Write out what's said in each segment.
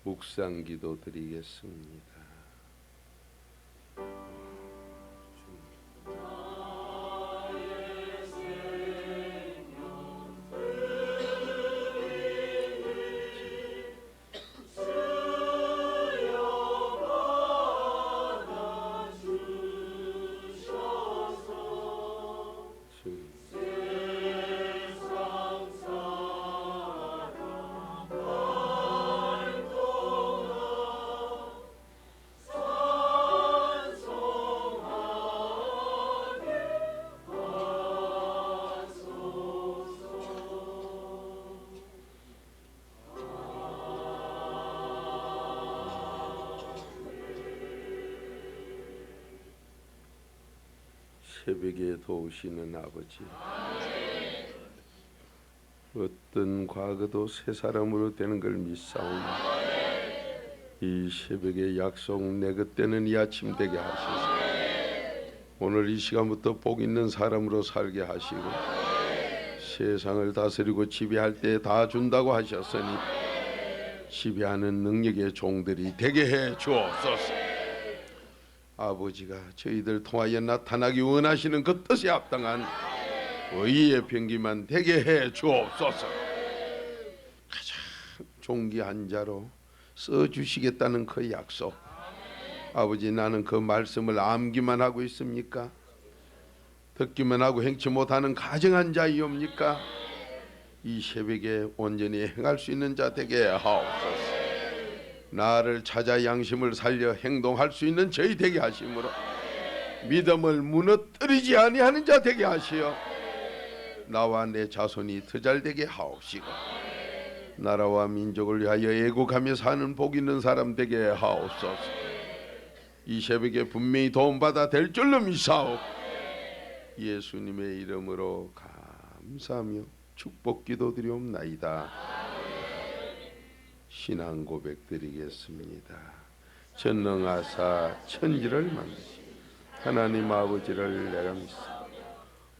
묵상 기도 드리겠습니다. 새벽에 도우시는 아버지, 어떤 과거도 새 사람으로 되는 걸 믿사오니 이 새벽의 약속 내 그때는 이 아침 되게 하소서. 오늘 이 시간부터 복 있는 사람으로 살게 하시고 세상을 다스리고 지배할 때 다 준다고 하셨으니 지배하는 능력의 종들이 되게 해 주옵소서. 아버지가 저희들 통하여 나타나기 원하시는 그 뜻에 합당한 의의 병기만 되게 해 주옵소서. 가장 존귀한 자로 써주시겠다는 그 약속, 아버지, 나는 그 말씀을 암기만 하고 있습니까? 듣기만 하고 행치 못하는 가정한 자이옵니까? 이 새벽에 온전히 행할 수 있는 자 되게 하옵소서. 나를 찾아 양심을 살려 행동할 수 있는 저희 되게 하심으로 믿음을 무너뜨리지 아니하는 자 되게 하시어 나와 내 자손이 더 잘되게 하옵시고 나라와 민족을 위하여 애국하며 사는 복 있는 사람 되게 하옵소서. 이 새벽에 분명히 도움받아 될 줄로 믿사옵. 예수님의 이름으로 감사하며 축복 기도 드리옵나이다. 신앙 고백 드리겠습니다. 전능하사 천지를 만드신 하나님 아버지를 내가 믿습니다.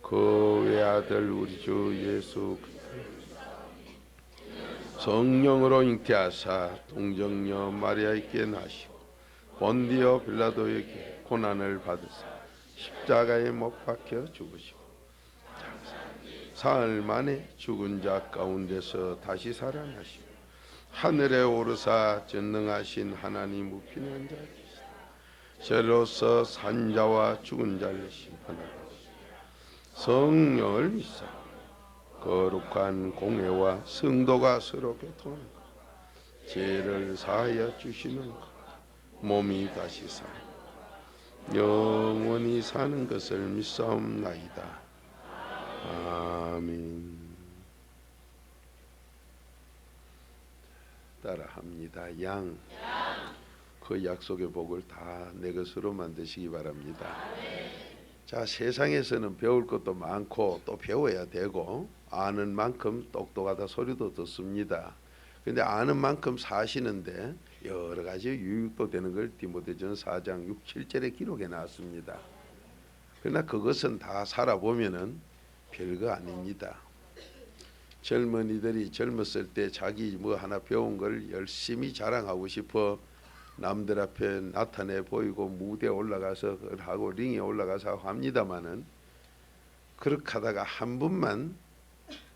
그 외아들 우리 주 예수 성령으로 잉태하사 동정녀 마리아에게 나시고 본디오 빌라도에게 고난을 받으사 십자가에 못 박혀 죽으시고 사흘 만에 죽은 자 가운데서 다시 살아나시고 하늘에 오르사 전능하신 하나님 우편에 앉아 계시다. 저로서 산자와 죽은 자를 심판하고 성령을 믿사 거룩한 공회와 성도가 서로 교통하는 것, 죄를 사하여 주시는 것, 몸이 다시 사 영원히 사는 것을 믿사옵나이다. 아멘. 따라합니다. 양, 그 약속의 복을 다 내 것으로 만드시기 바랍니다. 자, 세상에서는 배울 것도 많고 또 배워야 되고 아는 만큼 똑똑하다 소리도 듣습니다. 근데 아는 만큼 사시는데 여러 가지 유익도 되는 걸 디모데전서 4장 6, 7절에 기록해 놨습니다. 그러나 그것은 다 살아보면은 별거 아닙니다. 젊은이들이 젊었을 때 자기 뭐 하나 배운 걸 열심히 자랑하고 싶어 남들 앞에 나타내 보이고 무대에 올라가서 하고 링에 올라가서 합니다마는 그렇게 하다가 한 번만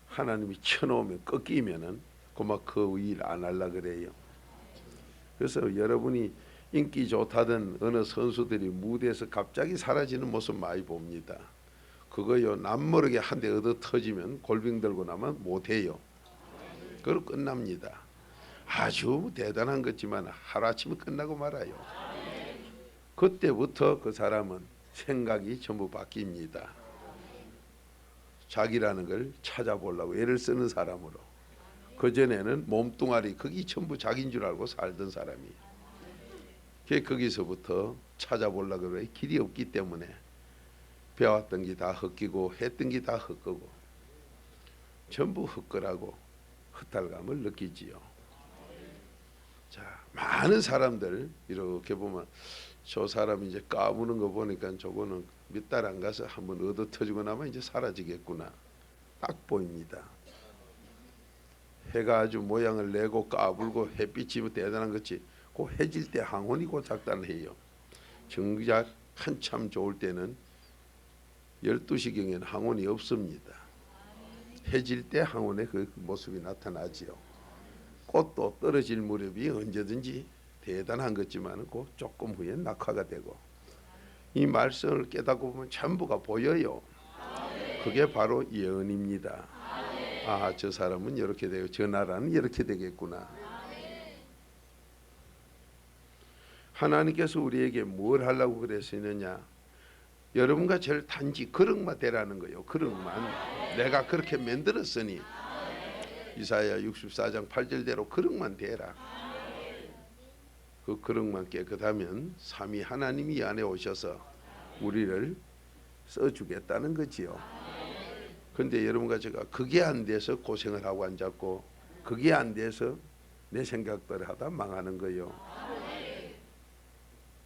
하나님이 쳐놓으면 꺾이면은 그만 그 일 안 하려 그래요. 그래서 여러분이 인기 좋다던 어느 선수들이 무대에서 갑자기 사라지는 모습 많이 봅니다. 그거요, 남모르게 한 대 얻어 터지면 골병 들고 나면 못해요. 그럼 끝납니다. 아주 대단한 거지만 하루아침에 끝나고 말아요. 그때부터 그 사람은 생각이 전부 바뀝니다. 자기라는 걸 찾아보려고 애를 쓰는 사람으로. 그전에는 몸뚱아리 그게 전부 자기인 줄 알고 살던 사람이 거기서부터 찾아보려고 그래. 길이 없기 때문에 배웠던 게 다 헛기고 했던 게 다 헛거고 전부 헛거라고 허탈감을 느끼지요. 자, 많은 사람들 이렇게 보면 저 사람이 이제 까부는 거 보니까 저거는 몇 달 안 가서 한번 얻어 터지고 나면 이제 사라지겠구나 딱 보입니다. 해가 아주 모양을 내고 까불고 햇빛이 대단한 것이 그 해질 때 항원이 곧 작단해요. 정작 한참 좋을 때는 12시경에는 항원이 없습니다. 해질 때 항원의 그 모습이 나타나지요. 꽃도 떨어질 무렵이 언제든지 대단한 것지만 그 조금 후에 낙화가 되고, 이 말씀을 깨닫고 보면 전부가 보여요. 그게 바로 예언입니다. 아, 저 사람은 이렇게 되고 저 나라는 이렇게 되겠구나. 하나님께서 우리에게 뭘 하려고 그랬느냐? 여러분과 저를 단지 그릇만 되라는 거예요. 그릇만. 내가 그렇게 만들었으니 이사야 64장 8절대로 그릇만 되라. 그 그릇만 깨끗하면 삼위 하나님이 이 안에 오셔서 우리를 써주겠다는 거지요. 근데 여러분과 제가 그게 안 돼서 고생을 하고 앉았고, 그게 안 돼서 내 생각대로 하다 망하는 거예요.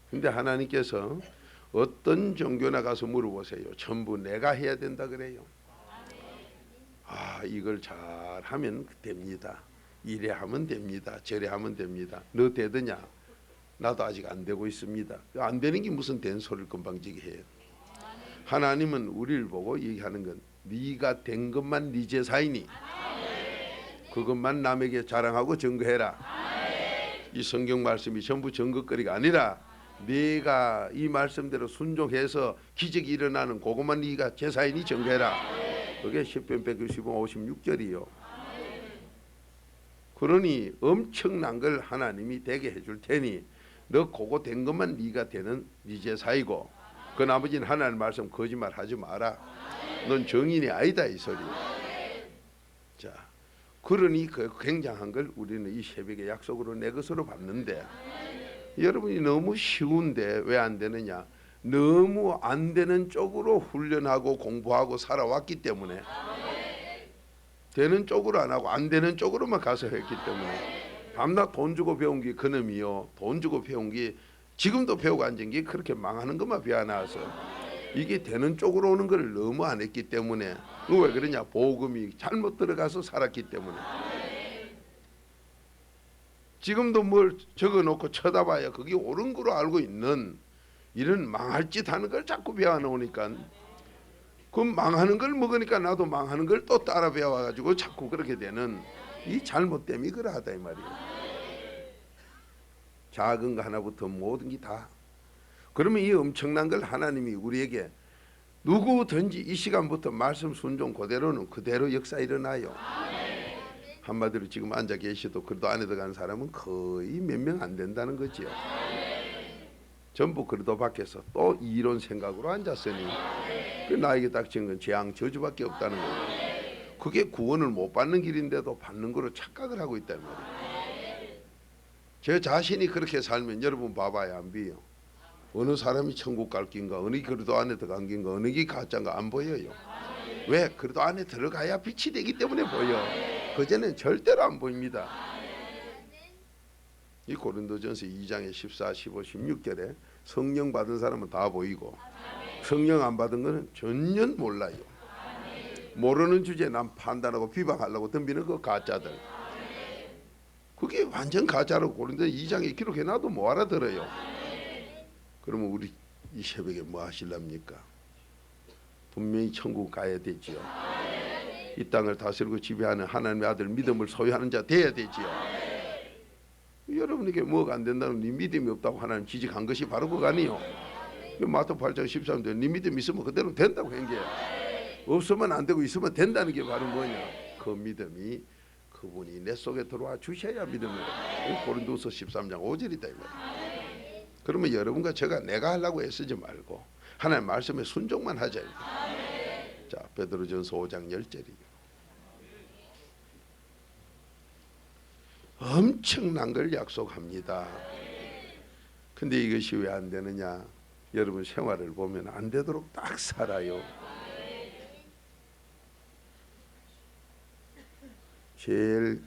근데 하나님께서 어떤 종교나 가서 물어보세요. 전부 내가 해야 된다 그래요. 아, 이걸 잘하면 됩니다. 이래 하면 됩니다. 저래 하면 됩니다. 너 되더냐? 나도 아직 안 되고 있습니다. 안 되는 게 무슨 된 소리를 금방지게 해요. 하나님은 우리를 보고 얘기하는 건 네가 된 것만 네 제사이니 그것만 남에게 자랑하고 증거해라. 이 성경 말씀이 전부 증거거리가 아니라 네가 이 말씀대로 순종해서 기적이 일어나는 그것만 네가 제사이니 증거해라. 그게 시편 195, 56절이요. 그러니 엄청난 걸 하나님이 되게 해줄 테니 너 그거 된 것만 네가 되는 네 제사이고, 그 나머지는 하나님 말씀 거짓말 하지 마라. 넌 정인이 아니다 이 소리. 자, 그러니 그 굉장한 걸 우리는 이 새벽에 약속으로 내 것으로 받는데, 여러분이 너무 쉬운데 왜 안 되느냐? 너무 안 되는 쪽으로 훈련하고 공부하고 살아왔기 때문에, 되는 쪽으로 안 하고 안 되는 쪽으로만 가서 했기 때문에, 밤낮 돈 주고 배운 게 그놈이요. 돈 주고 배운 게 지금도 배우고 앉은 게 그렇게 망하는 것만 배워나와서 이게 되는 쪽으로 오는 걸 너무 안 했기 때문에. 왜 그러냐? 복음이 잘못 들어가서 살았기 때문에. 지금도 뭘 적어놓고 쳐다봐야 그게 옳은 거로 알고 있는 이런 망할 짓 하는 걸 자꾸 배워놓으니까, 그 망하는 걸 먹으니까 나도 망하는 걸 또 따라 배워가지고 자꾸 그렇게 되는 이 잘못됨이 그러하다 이 말이에요. 작은 거 하나부터 모든 게 다. 그러면 이 엄청난 걸 하나님이 우리에게 누구든지 이 시간부터 말씀 순종 그대로는 그대로 역사 일어나요. 한마디로 지금 앉아 계셔도 그래도 안에 들어가는 사람은 거의 몇 명 안 된다는 거지요. 전부 그래도 밖에서 또 이런 생각으로 앉았으니 그 나에게 닥친 건 재앙 저주밖에 없다는 거예요. 그게 구원을 못 받는 길인데도 받는 거로 착각을 하고 있단 말이에요. 제 자신이 그렇게 살면 여러분 봐봐야 안 비요. 어느 사람이 천국 갈 긴가, 어느 그래도 안에 들어간 긴가, 어느 게 가짜인가 안 보여요. 왜? 그래도 안에 들어가야 빛이 되기 때문에 보여. 그전엔 절대로 안 보입니다. 이 고린도전서 2장의 14, 15, 16절에 성령 받은 사람은 다 보이고 성령 안 받은 거는 전혀 몰라요. 모르는 주제에 남 판단하고 비방하려고 덤비는 그 가짜들, 그게 완전 가짜로 고린도 2장에 기록해놔도 못 알아들어요. 그러면 우리 이 새벽에 뭐 하실랍니까? 분명히 천국 가야 되지요. 이 땅을 다스리고 지배하는 하나님의 아들 믿음을 소유하는 자 돼야 되지요. 여러분에게 뭐가 안 된다면 네 믿음이 없다고 하나님 지적한 것이 바로 그거 아니요. 마태 8장 13절 네 믿음이 있으면 그대로 된다고 한 게, 없으면 안 되고 있으면 된다는 게 바로 뭐냐? 그 믿음이 그분이 내 속에 들어와 주셔야 믿음이다. 고린도서 13장 5절이다 이 말이에요. 그러면 여러분과 제가 내가 하려고 애쓰지 말고 하나님 말씀에 순종만 하자. 자, 베드로전서 5장 10절이에요. 엄청난 걸 약속합니다. 근데 이것이 왜 안 되느냐? 여러분 생활을 보면 안 되도록 딱 살아요. 제일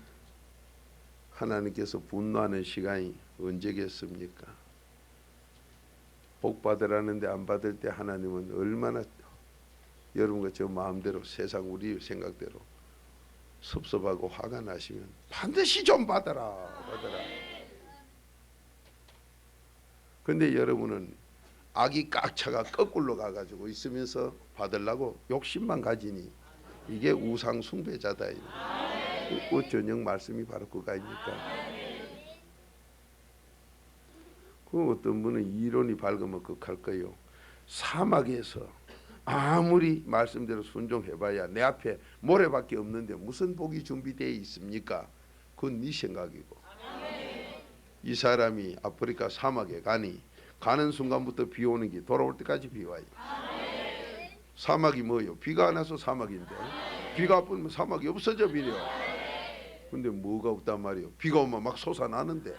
하나님께서 분노하는 시간이 언제겠습니까? 복 받으라는데 안 받을 때 하나님은 얼마나 여러분과 저 마음대로 세상 우리 생각대로 섭섭하고 화가 나시면 반드시 좀 받아라. 근데 여러분은 악이 꽉 차가 거꾸로 가가지고 있으면서 받으려고 욕심만 가지니 이게 우상 숭배자다. 저녁 말씀이 바로 그거입니까? 그 어떤 분은 이론이 밝으면 극할 거예요. 사막에서 아무리 말씀대로 순종해봐야 내 앞에 모래밖에 없는데 무슨 복이 준비되어 있습니까? 그건 네 생각이고. 이 사람이 아프리카 사막에 가는 순간부터 비 오는 게 돌아올 때까지 비 와요. 사막이 뭐예요? 비가 안 와서 사막인데 비가 안 오면 사막이 없어져 버려. 근데 뭐가 없단 말이에요? 비가 오면 막 솟아나는데.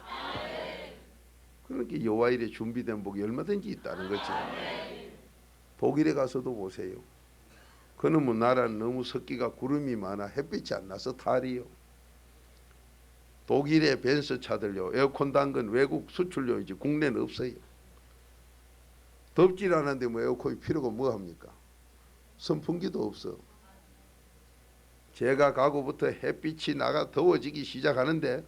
그러니까 여호와 일에 준비된 복이 얼마든지 있다는 거죠. 독일에 가서도 보세요. 그놈의 나라는 너무 습기가 구름이 많아 햇빛이 안 나서 탈이요. 독일의 벤츠 차들요, 에어컨 단건 외국 수출료이지 국내는 없어요. 덥질 않은데 뭐 에어컨이 필요가 뭐 합니까? 선풍기도 없어. 제가 가고부터 햇빛이 나가 더워지기 시작하는데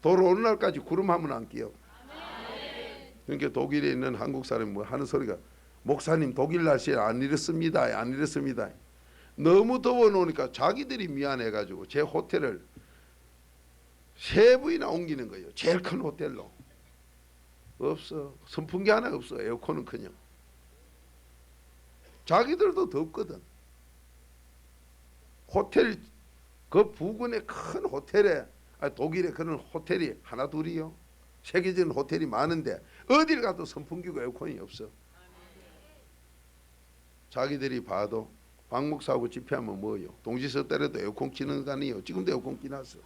돌아오는 날까지 구름 하면 안 끼요. 그러니까 독일에 있는 한국 사람이 뭐 하는 소리가, 목사님 독일 날씨에 안 이렇습니다. 너무 더워 놓으니까 자기들이 미안해가지고 제 호텔을 3부이나 옮기는 거예요. 제일 큰 호텔로. 없어. 선풍기 하나 없어. 에어컨은 그냥. 자기들도 덥거든. 호텔 그 부근의 큰 호텔에, 독일에 그런 호텔이 하나 둘이요. 세계적인 호텔이 많은데 어딜 가도 선풍기고 에어컨이 없어. 자기들이 봐도 박목사하고 집회하면 뭐요? 동지서 때려도 에어컨 끼는 거 아니에요. 지금도 에어컨 끼놨어.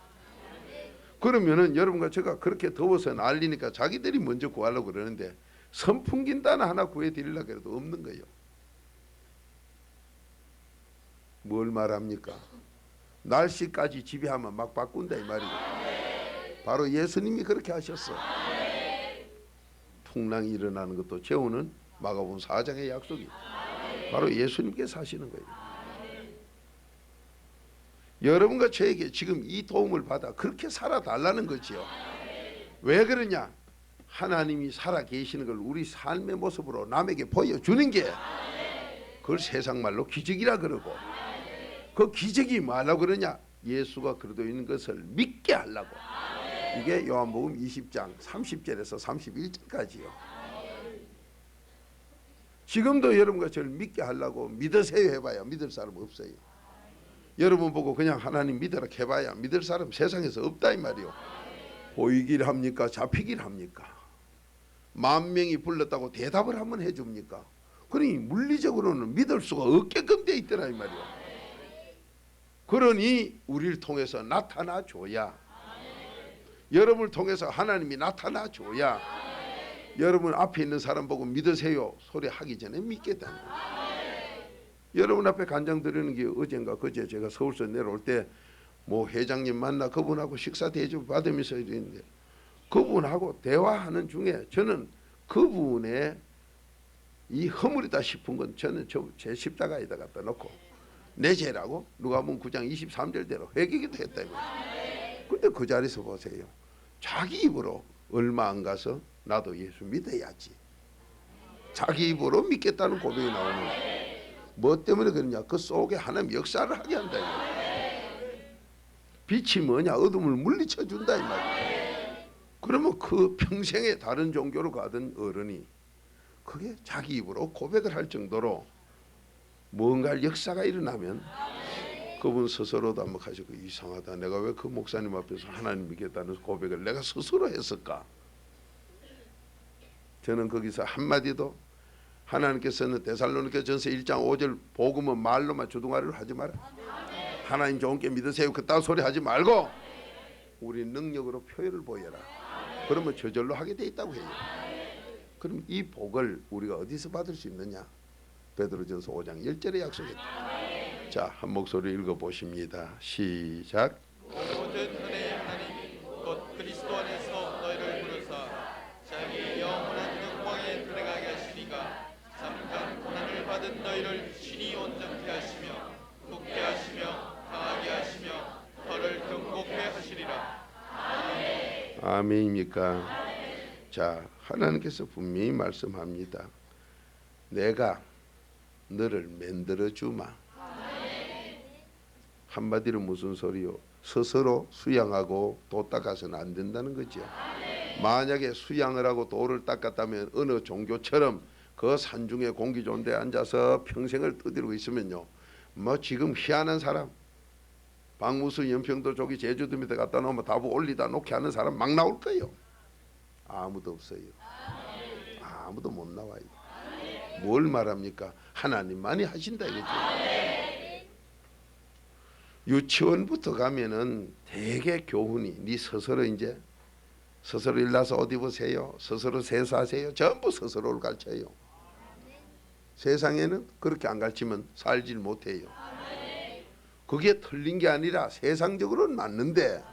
그러면은 여러분과 제가 그렇게 더워서 난리니까 자기들이 먼저 구하려고 그러는데 선풍기단 하나 구해드리려고 해도 없는 거예요. 뭘 말합니까? 날씨까지 지배하면 막 바꾼다 이 말이에요. 바로 예수님이 그렇게 하셨어. 풍랑이 일어나는 것도 재우는 마가복음 4장의 약속이 바로 예수님께서 하시는 거예요. 여러분과 저에게 지금 이 도움을 받아 그렇게 살아달라는 거지요. 왜 그러냐? 하나님이 살아 계시는 걸 우리 삶의 모습으로 남에게 보여주는 게 그걸 세상 말로 기적이라 그러고, 그 기적이 뭐하려고 그러냐? 예수가 그러고 있는 것을 믿게 하려고. 이게 요한복음 20장 30절에서 31절까지요. 지금도 여러분과 저를 믿게 하려고 믿으세요 해봐야 믿을 사람 없어요. 여러분 보고 그냥 하나님 믿으라 해봐야 믿을 사람 세상에서 없다 이 말이요. 보이길 합니까? 잡히길 합니까? 10,000명이 불렀다고 대답을 한번 해줍니까? 그러니 물리적으로는 믿을 수가 없게끔 돼 있더라 이 말이요. 그러니 우리를 통해서 나타나줘야, 여러분을 통해서 하나님이 나타나줘야 여러분 앞에 있는 사람 보고 믿으세요 소리 하기 전에 믿겠다는 거예요. 여러분 앞에 간장 드리는 게 어젠가 그제 제가 서울서 내려올 때 뭐 회장님 만나 그분하고 식사 대접 받으면서 이랬는데, 그분하고 대화하는 중에 저는 그분의 이 허물이다 싶은 건 저는 제 십자가에다 갖다 놓고 내 죄라고 누가복음 9장 23절대로 회개기도 했다. 근데 그 자리에서 보세요. 자기 입으로 얼마 안 가서 나도 예수 믿어야지, 자기 입으로 믿겠다는 고백이 나오는 거예요. 뭐 때문에 그러냐? 그 속에 하나님 역사를 하게 한다 이 말이야. 빛이 뭐냐? 어둠을 물리쳐 준다 이 말이야. 그러면 그 평생에 다른 종교로 가던 어른이 그게 자기 입으로 고백을 할 정도로 뭔가 역사가 일어나면 그분 스스로도 한번 가지고 이상하다, 내가 왜 그 목사님 앞에서 하나님 믿겠다는 고백을 내가 스스로 했을까? 저는 거기서 한마디도, 하나님께서는 데살로니가 전서 1장 5절 복음은 말로만 주둥아리로 하지 마라, 하나님 좋은 게 믿으세요 그따위 소리 하지 말고 우리 능력으로 표현을 보여라. 그러면 저절로 하게 돼 있다고 해요. 그럼 이 복을 우리가 어디서 받을 수 있느냐? 베드로전서 5장 10절에 약속했다. 자, 한 목소리 읽어보십니다. 시작. 모든 은혜의 하나님 곧 그리스도 안에서 너희를 부르사 자기 영원한 영광에 들어가게 하시니가 잠깐 고난을 받은 너희를 신이 온전케 하시며 굳게 하시며 강하게 하시며 아멘입니까? 자, 하나님께서 분명히 말씀합니다. 내가 너를 만들어 주마. 한마디로 무슨 소리요? 스스로 수양하고 도 닦아서는 안 된다는 거죠. 만약에 수양을 하고 도를 닦았다면 어느 종교처럼 그 산중에 공기 좋은 데 앉아서 평생을 떠들고 있으면요, 뭐 지금 희한한 사람, 박무수 연평도 저기 제주도 밑에 갖다 놓으면 다부 올리다 놓게 하는 사람 막 나올 거예요. 아무도 없어요. 아무도 못 나와요. 뭘 말합니까? 하나님만이 하신다 이거죠. 유치원부터 가면은 대개 교훈이 네 스스로 이제 스스로 일나서 옷 입으세요. 스스로 세수하세요. 전부 스스로를 가르쳐요. 세상에는 그렇게 안 가르치면 살질 못해요. 그게 틀린 게 아니라 세상적으로는 맞는데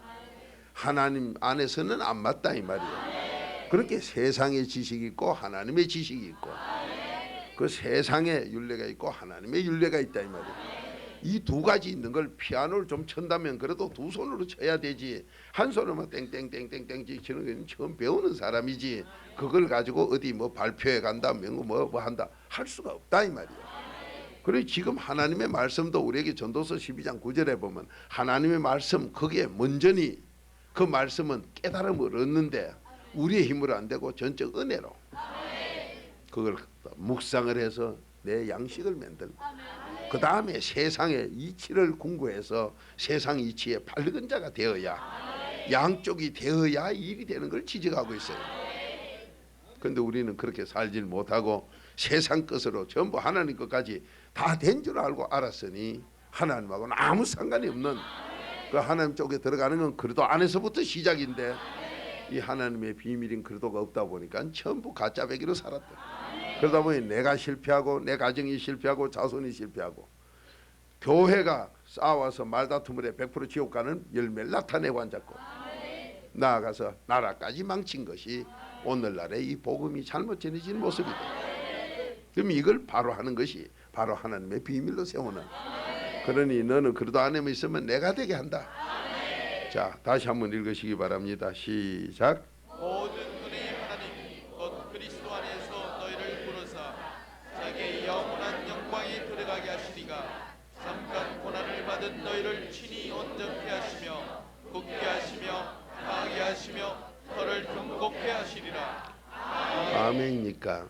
하나님 안에서는 안 맞다 이 말이에요. 그렇게 세상의 지식이 있고 하나님의 지식이 있고 그 세상의 윤례가 있고 하나님의 윤례가 있다 이 말이에요. 이 두 가지 있는 걸 피아노를 좀 친다면 그래도 두 손으로 쳐야 되지, 한 손으로만 땡땡땡땡땡 치는 건 처음 배우는 사람이지 그걸 가지고 어디 뭐 발표회 간다 뭐 한다 할 수가 없다 이 말이에요. 그래 지금 하나님의 말씀도 우리에게 전도서 12장 9절에 보면 하나님의 말씀 거기에 먼저니 그 말씀은 깨달음을 얻는데 우리의 힘으로 안 되고 전적 은혜로 그걸 묵상을 해서 내 양식을 만들고 그 다음에 세상의 이치를 궁구해서 세상 이치에 밝은 자가 되어야 양쪽이 되어야 일이 되는 걸 지적하고 있어요. 그런데 우리는 그렇게 살질 못하고 세상 것으로 전부 하나님 것까지 다 된 줄 알고 알았으니 하나님하고는 아무 상관이 없는 그 하나님 쪽에 들어가는 건 그래도 안에서부터 시작인데 이 하나님의 비밀인 그래도가 없다 보니까 전부 가짜 배기로 살았다. 그러다 보니 내가 실패하고 내 가정이 실패하고 자손이 실패하고 교회가 싸워서 말다툼을 해 100% 지옥 가는 열매를 나타내고 앉았고 나아가서 나라까지 망친 것이 오늘날의 이 복음이 잘못 전해진 모습이다. 그럼 이걸 바로 하는 것이 바로 하나님의 비밀로 세우는, 그러니 너는 그래도 안에 있으면 내가 되게 한다. 자, 다시 한번 읽으시기 바랍니다. 시작. 모든 은혜의 하나님 곧 그리스도 안에서 너희를 부르사 자기의 영원한 영광에 들어가게 하시리가 잠깐 고난을 받은 너희를 친히 온전케 하시며 굳게 하시며 강하게 하시며 너를 경고케 하시리라. 아멘입니까?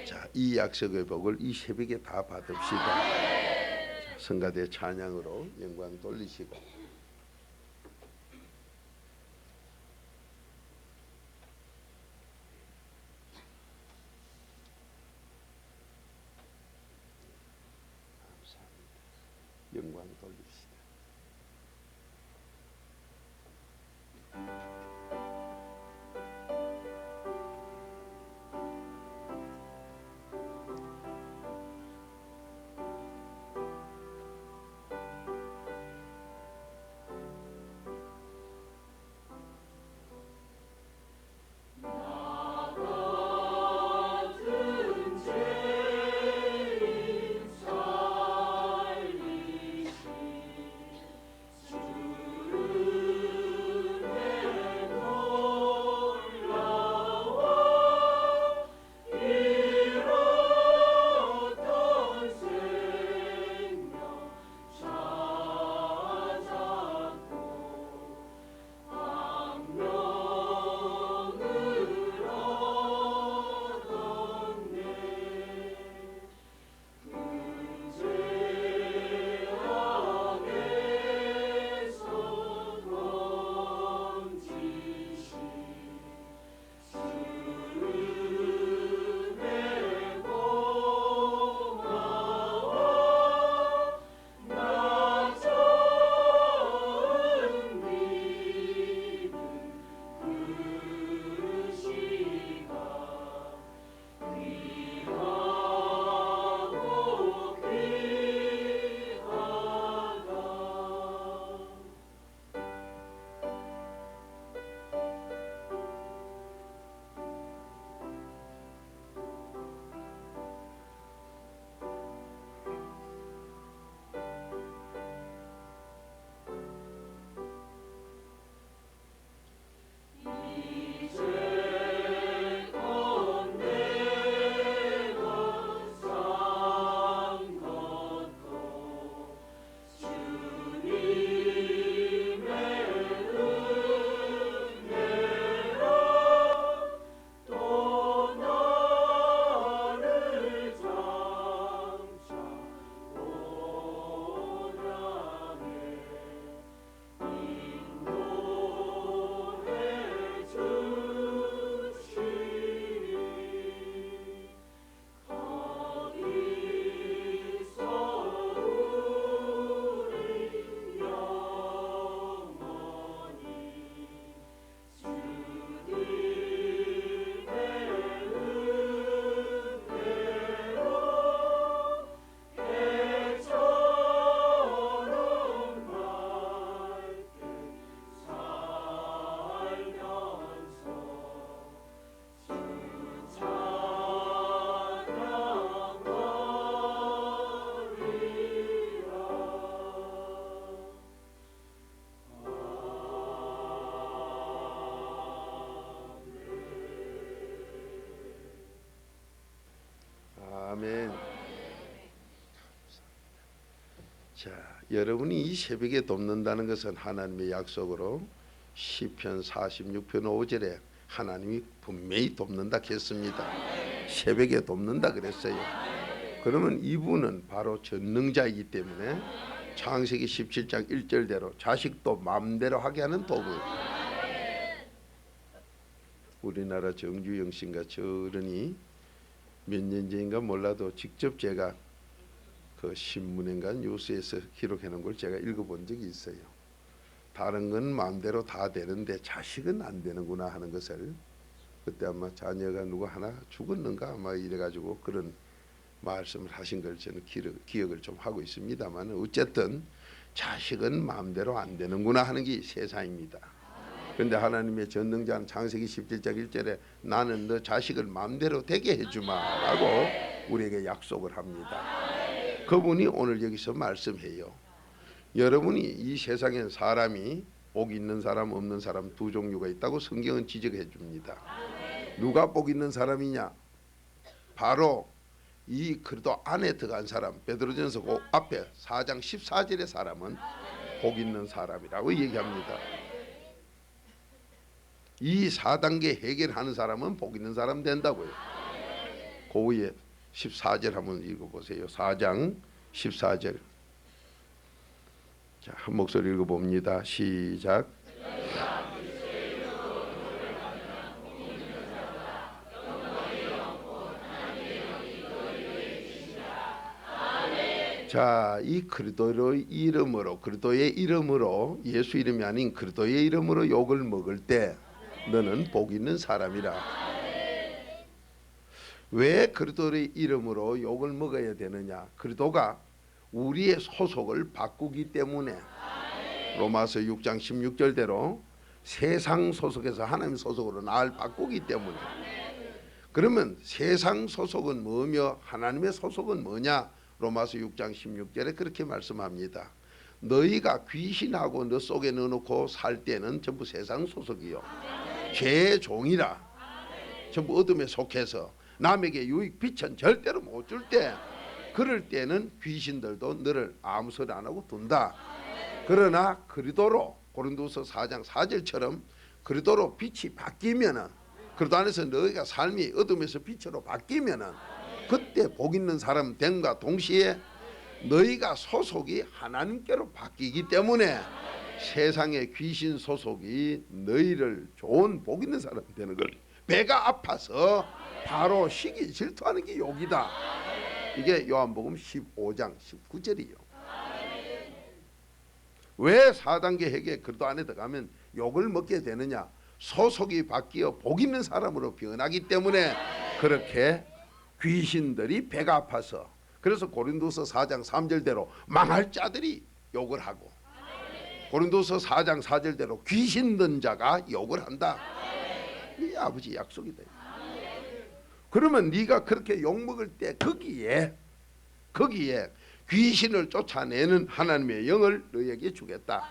자, 이 약속의 복을 이 새벽에 다 받읍시다. 자, 성가대 찬양으로 영광 돌리시고 영광 돌립시다. 자, 여러분이 이 새벽에 돕는다는 것은 하나님의 약속으로 시편 46편 5절에 하나님이 분명히 돕는다 했습니다. 새벽에 돕는다 그랬어요. 그러면 이분은 바로 전능자이기 때문에 창세기 17장 1절대로 자식도 마음대로 하게 하는 도구예요. 우리나라 정주영 씨인가 저런이 몇 년 전인가 몰라도 직접 제가 그 신문인가 뉴스에서 기록해 놓은 걸 제가 읽어본 적이 있어요. 다른 건 마음대로 다 되는데 자식은 안 되는구나 하는 것을, 그때 아마 자녀가 누구 하나 죽었는가 아마 이래가지고 그런 말씀을 하신 걸 저는 기억을 좀 하고 있습니다만, 어쨌든 자식은 마음대로 안 되는구나 하는 게 세상입니다. 그런데 하나님의 전능자는 창세기 17장 1절에 나는 너 자식을 마음대로 되게 해주마 라고 우리에게 약속을 합니다. 그분이 오늘 여기서 말씀해요. 여러분이 이 세상엔 사람이 복 있는 사람 없는 사람 두 종류가 있다고 성경은 지적해 줍니다. 누가 복 있는 사람이냐? 바로 이 그리스도 안에 들어간 사람, 베드로전서 그 앞에 4장 14절의 사람은 복 있는 사람이라고 얘기합니다. 이 4단계 해결하는 사람은 복 있는 사람 된다고요. 그 위에 14절 한번 읽어보세요. 4장 14절. 자, 한 목소리 읽어봅니다. 시작. 자, 이 그리스도의 이름으로 예수 이름이 아닌 그리스도의 이름으로 욕을 먹을 때 너는 복 있는 사람이라. 왜 그리스도의 이름으로 욕을 먹어야 되느냐? 그리스도가 우리의 소속을 바꾸기 때문에. 로마서 6장 16절대로 세상 소속에서 하나님 소속으로 나를 바꾸기 때문에. 그러면 세상 소속은 뭐며 하나님의 소속은 뭐냐? 로마서 6장 16절에 그렇게 말씀합니다. 너희가 귀신하고 너 속에 넣어놓고 살 때는 전부 세상 소속이요, 죄의 종이라. 전부 어둠에 속해서 남에게 유익 빛은 절대로 못 줄 때, 그럴 때는 귀신들도 너를 아무 소리 안 하고 둔다. 그러나 그리스도로, 고린도서 4장 4절처럼 그리스도로 빛이 바뀌면은, 그리스도 안에서 너희가 삶이 어둠에서 빛으로 바뀌면은 그때 복 있는 사람 됨과 동시에 너희가 소속이 하나님께로 바뀌기 때문에 세상의 귀신 소속이 너희를 좋은 복 있는 사람 되는 걸, 배가 아파서 바로 시기 질투하는 게 욕이다. 이게 요한복음 15장 19절이요. 왜 4단계 회개 그리스도 안에 들어가면 욕을 먹게 되느냐? 소속이 바뀌어 복 있는 사람으로 변하기 때문에 그렇게 귀신들이 배가 아파서, 그래서 고린도서 4장 3절대로 망할 자들이 욕을 하고, 고린도서 4장 4절대로 귀신 든 자가 욕을 한다. 이 아버지 약속이다. 그러면 네가 그렇게 욕먹을 때 거기에 귀신을 쫓아내는 하나님의 영을 너에게 주겠다.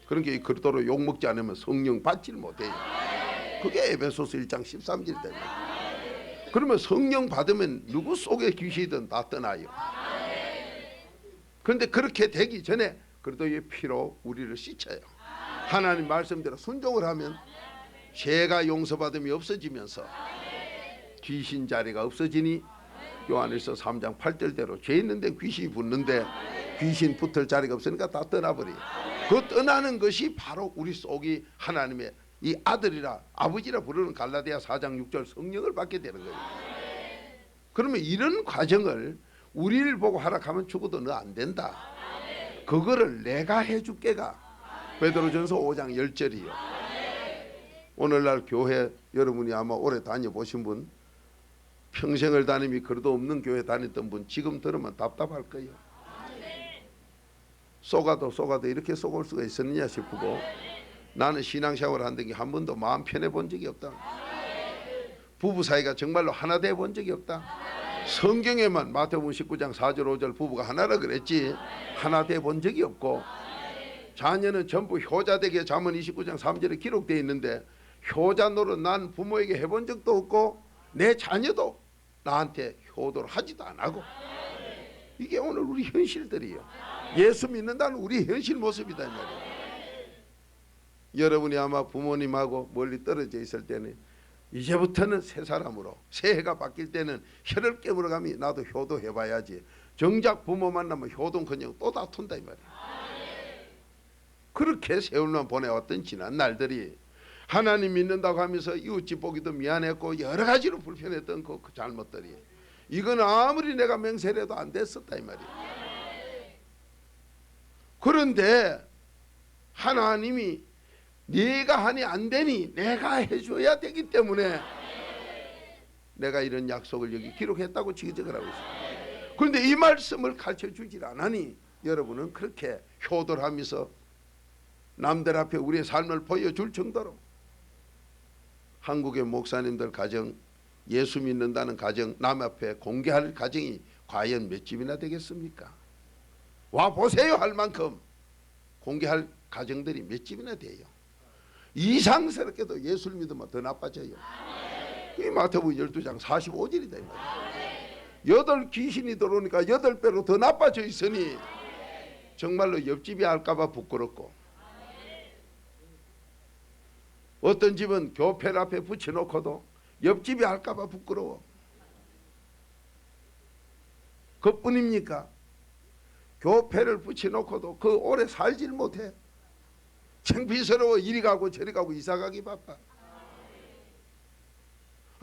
그러니까 그리스도로 욕먹지 않으면 성령 받지를 못해요. 그게 에베소서 1장 13절입니다. 그러면 성령 받으면 누구 속에 귀신이든 다 떠나요. 그런데 그렇게 되기 전에 그리스도의 피로 우리를 씻어요. 하나님 말씀대로 순종을 하면 죄가 용서받음이 없어지면서 귀신 자리가 없어지니, 요한일서 3장 8절대로 죄 있는데 귀신이 붙는데 귀신 붙을 자리가 없으니까 다 떠나버려요. 그 떠나는 것이 바로 우리 속이 하나님의 이 아들이라 아버지라 부르는 갈라디아 4장 6절 성령을 받게 되는 거예요. 그러면 이런 과정을 우리를 보고 하락하면 죽어도 너 안 된다. 그거를 내가 해줄게가 베드로전서 5장 10절이요. 오늘날 교회 여러분이 아마 오래 다녀보신 분, 평생을 다니며 그래도 없는 교회 다녔던 분 지금 들으면 답답할 거예요. 쏘가도 이렇게 쏘올 수가 있었느냐 싶고, 나는 신앙생활을 한 적이 한 번도 마음 편해 본 적이 없다. 부부 사이가 정말로 하나 돼 본 적이 없다. 성경에만 마태복음 19장 4절 5절 부부가 하나라 그랬지 하나 돼 본 적이 없고, 자녀는 전부 효자되게 잠언 29장 3절에 기록되어 있는데 효자 노릇 난 부모에게 해본 적도 없고 내 자녀도 나한테 효도를 하지도 안 하고, 이게 오늘 우리 현실들이에요. 예수 믿는다는 우리 현실 모습이다 이 말이에요. 여러분이 아마 부모님하고 멀리 떨어져 있을 때는 이제부터는 새 사람으로, 새해가 바뀔 때는 혀를 깨물어가며 나도 효도해봐야지. 정작 부모 만나면 효도는커녕 또 다툰다 이 말이에요. 그렇게 세월만 보내왔던 지난 날들이 하나님 믿는다고 하면서 이웃집 보기도 미안했고 여러 가지로 불편했던 그 잘못들이, 이건 아무리 내가 맹세를 해도 안 됐었다 이 말이에요. 그런데 하나님이 네가 하니 안 되니 내가 해줘야 되기 때문에 내가 이런 약속을 여기 기록했다고 지적을 하고 있습니다. 그런데 이 말씀을 가르쳐주질 않으니 여러분은 그렇게 효도를 하면서 남들 앞에 우리의 삶을 보여줄 정도로 한국의 목사님들 가정, 예수 믿는다는 가정, 남 앞에 공개할 가정이 과연 몇 집이나 되겠습니까? 와 보세요 할 만큼 공개할 가정들이 몇 집이나 돼요. 이상스럽게도 예수를 믿으면 더 나빠져요. 이 마태복음 12장 45절이다 이 말이에요. 8 귀신이 들어오니까 8배로 더 나빠져 있으니 정말로 옆집이 알까봐 부끄럽고, 어떤 집은 교패 앞에 붙여놓고도 옆집이 알까봐 부끄러워. 그뿐입니까? 교패를 붙여놓고도 그 오래 살질 못해. 창피스러워. 이리 가고 저리 가고 이사 가기 바빠.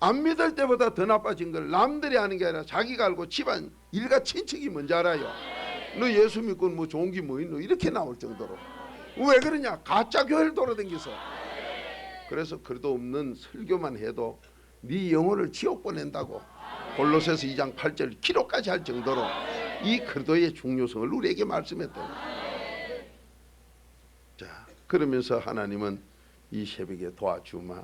안 믿을 때보다 더 나빠진 걸 남들이 아는 게 아니라 자기가 알고 집안 일가 친척이 먼저 알아요. 너 예수 믿고 뭐 좋은 게 뭐 있노? 이렇게 나올 정도로. 왜 그러냐? 가짜 교회를 돌아다니서. 그래서 그래도 없는 설교만 해도 네 영혼을 지옥 보낸다고 골로새서 2장 8절 기록까지 할 정도로 이 그리스도의 중요성을 우리에게 말씀했다. 자, 그러면서 하나님은 이 새벽에 도와주마.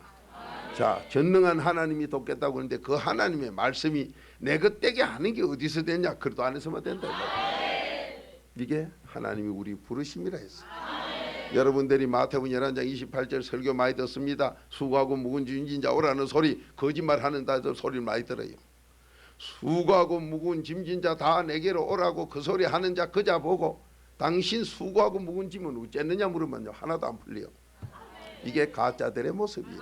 자, 전능한 하나님이 돕겠다고 하는데 그 하나님의 말씀이 내 것되게 하는 게 어디서 되냐? 그리스도 안에서만 된다. 이게 하나님이 우리 부르심이라 했어. 여러분들이 마태복음 11장 28절 설교 많이 듣습니다. 수고하고 무거운 짐진 자 오라는 소리, 거짓말하는 다들 소리를 많이 들어요. 수고하고 무거운 짐진 자 다 내게로 오라고 그 소리 하는 자 그자 보고 당신 수고하고 무거운 짐은 어쨌느냐 물으면요 하나도 안 풀려요. 이게 가짜들의 모습이에요.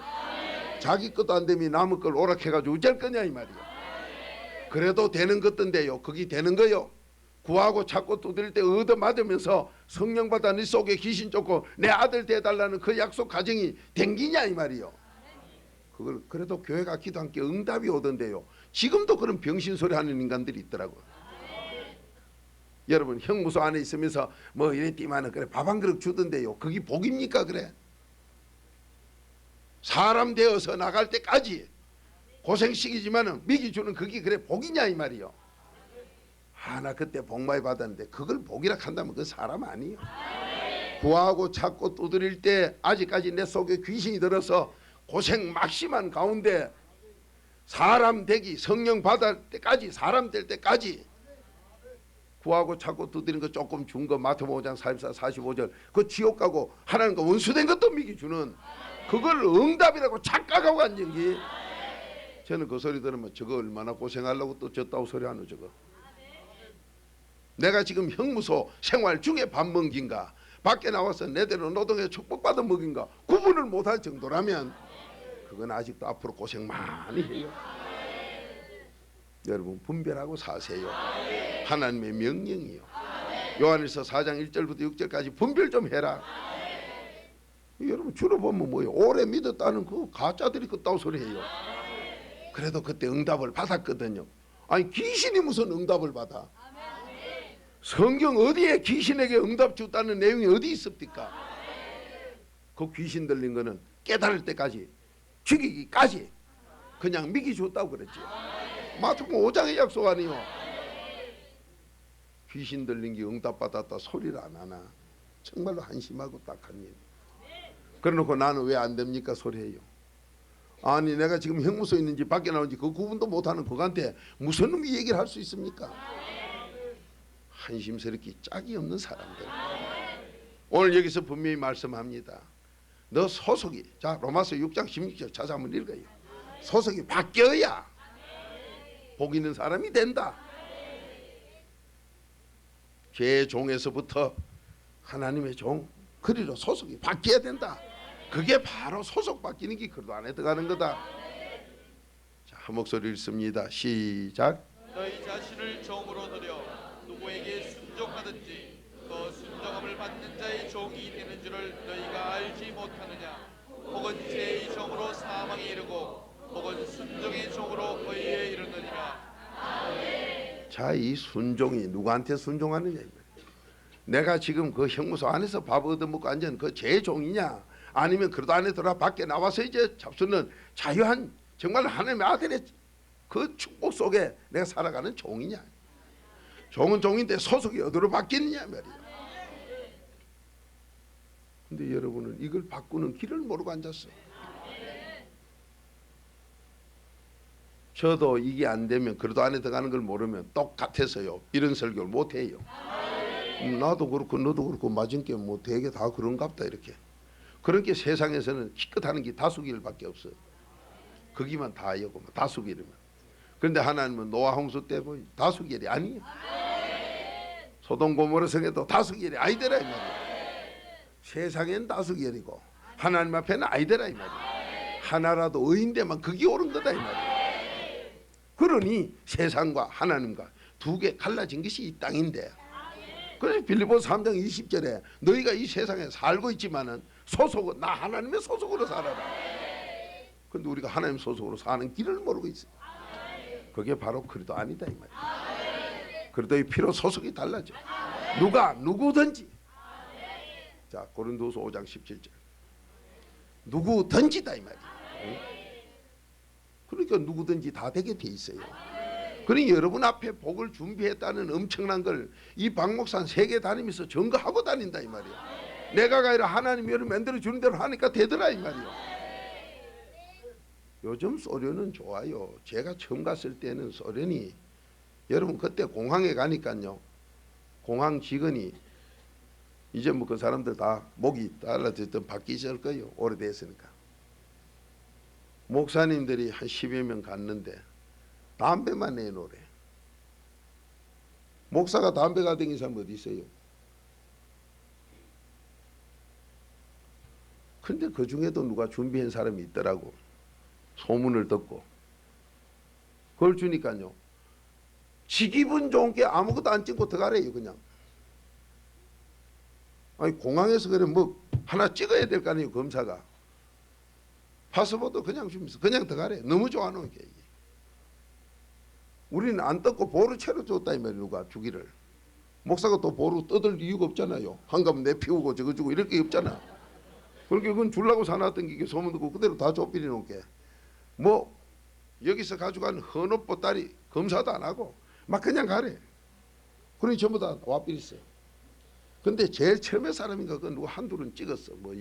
자기 것도 안 되면 남의 걸 오락해가지고 어쩔 거냐 이 말이에요. 그래도 되는 것던데요. 그게 되는 거요. 구하고 찾고 두드릴 때 얻어맞으면서 성령 받아 네 속에 귀신 쫓고 내 아들 돼달라는 그 약속 가정이 댕기냐 이 말이요. 그걸 그래도 교회가 기도한 게 응답이 오던데요. 지금도 그런 병신소리 하는 인간들이 있더라고요. 여러분 형무소 안에 있으면서 뭐 이랬지만은 그래 밥 한 그릇 주던데요. 그게 복입니까? 그래 사람 되어서 나갈 때까지 고생시키지만은 미기 주는 그게 그래 복이냐 이 말이요. 나 그때 복 많이 받았는데 그걸 복이라 한다면 그 사람 아니에요. 구하고 찾고 두드릴 때 아직까지 내 속에 귀신이 들어서 고생 막심한 가운데 사람 되기 성령 받을 때까지 사람 될 때까지 구하고 찾고 두드리는 거 조금 준 거 마태복음 5장 44, 45절 그 지옥 가고 하나님과 원수된 것도 미기 주는 그걸 응답이라고 착각하고 앉은 게 저는 그 소리 들으면 저거 얼마나 고생하려고 또 졌다고 소리 하노 저거. 내가 지금 형무소 생활 중에 밥 먹인가 밖에 나와서 내대로 노동에 축복받은 먹인가 구분을 못할 정도라면 그건 아직도 앞으로 고생 많이 해요. 여러분 분별하고 사세요. 하나님의 명령이요. 요한일서 4장 1절부터 6절까지 분별 좀 해라. 여러분 주로 보면 뭐예요? 오래 믿었다는 그 가짜들이 그따위 소리 해요. 그래도 그때 응답을 받았거든요. 아니 귀신이 무슨 응답을 받아? 성경 어디에 귀신에게 응답 줬다는 내용이 어디 있습니까? 그 귀신 들린 거는 깨달을 때까지 죽이기까지 그냥 미기 줬다고 그랬지. 마태복음 5장의 약속 아니요. 귀신 들린 게 응답 받았다 소리를 안 하나. 정말로 한심하고 딱한 일. 그래놓고 나는 왜 안 됩니까 소리해요. 아니 내가 지금 형무소에 있는지 밖에 나오는지 그 구분도 못하는 그한테 무슨 놈이 얘기를 할 수 있습니까? 한심스럽게 짝이 없는 사람들. 오늘 여기서 분명히 말씀합니다. 너 소속이 자 로마서 6장 16절 찾아 한번 읽어요. 소속이 바뀌어야 복 있는 사람이 된다. 제 종에서부터 하나님의 종 그리로 소속이 바뀌어야 된다. 그게 바로 소속 바뀌는 게 그리도 안에 들어가는 거다. 자, 한 목소리 읽습니다. 시작. 너희 자신을 종으로 들여 누구에게 순종하든지 그 순종함을 받는 자의 종이 되는 줄을 너희가 알지 못하느냐. 혹은 죄의 종으로 사망에 이르고 혹은 순종의 종으로 의에 이르느니라. 자, 이 순종이 누구한테 순종하느냐. 내가 지금 그 형무소 안에서 밥 얻어먹고 앉은 그 제 종이냐, 아니면 그래도 안에 들어와 밖에 나와서 이제 잡수는 자유한 정말 하나님의 아들의 그 축복 속에 내가 살아가는 종이냐. 종은 종인데 소속이 어디로 바뀌느냐 말이야. 근데 여러분은 이걸 바꾸는 길을 모르고 앉았어. 저도 이게 안 되면 그래도 안에 들어가는 걸 모르면 똑같아서요 이런 설교를 못해요. 나도 그렇고 너도 그렇고 맞은 게 뭐 되게 다 그런갑다 이렇게. 그렇게 세상에서는 기껏하는 게 다수길밖에 없어. 거기만 다하고 다수길이면. 그런데 하나님은 노아 홍수 때 뭐 다수길이 아니에요. 소돔 고모라 성에도 다수길이 아니더라 이 말이야. 세상엔 다수길이고 하나님 앞에는 아니더라 이 말이야. 하나라도 의인되면 그게 옳은 거다 이 말이야. 그러니 세상과 하나님과 두 개 갈라진 것이 이 땅인데, 그래서 빌립보서 3장 20절에 너희가 이 세상에 살고 있지만은 소속은 나 하나님의 소속으로 살아라. 근데 우리가 하나님 소속으로 사는 길을 모르고 있어. 그게 바로 그리도 아니다 이 말이야. 그리도의 피로 소속이 달라져. 누가 누구든지. 자, 고린도서 5장 17절. 누구든지다 이 말이야. 그러니까 누구든지 다 되게 돼 있어요. 그러니 여러분 앞에 복을 준비했다는 엄청난 걸 이 박목산 세계 다니면서 증거하고 다닌다 이 말이야. 내가 아니라 하나님이 여러분 만들어 주는 대로 하니까 되더라 이 말이야. 요즘 소련은 좋아요. 제가 처음 갔을 때는 소련이, 여러분 그때 공항에 가니까요, 공항 직원이 이제 뭐 그 사람들 다 목이 달라졌던 바뀌실 거예요. 오래됐으니까. 목사님들이 한 10여 명 갔는데 담배만 내놓으래. 목사가 담배가 댕긴 사람 어디 있어요? 근데 그 중에도 누가 준비한 사람이 있더라고. 소문을 듣고. 그걸 주니까요, 지 기분 좋은 게 아무것도 안 찍고 들어가래요 그냥. 아니 공항에서 그래 뭐 하나 찍어야 될 거 아니에요 검사가. 파스포드 그냥 주면서 그냥 들어가래. 너무 좋아하는 게. 우리는 안 뜯고 보루 채로 줬다 이 말이야. 누가 주기를. 목사가 또 보루 뜯을 이유가 없잖아요. 한갑 내피우고 저거 주고 이럴 게 없잖아. 그러니까 그건 주려고 사놨던 게 이게 소문 듣고 그대로 다 줘버리 놓은 게. 뭐 여기서 가져간 헌옷 보따리 검사도 안 하고 막 그냥 가래. 그러니 전부 다 와버렸어요. 근데 제일 처음에 사람인가 그 누구 한둘은 찍었어. 뭐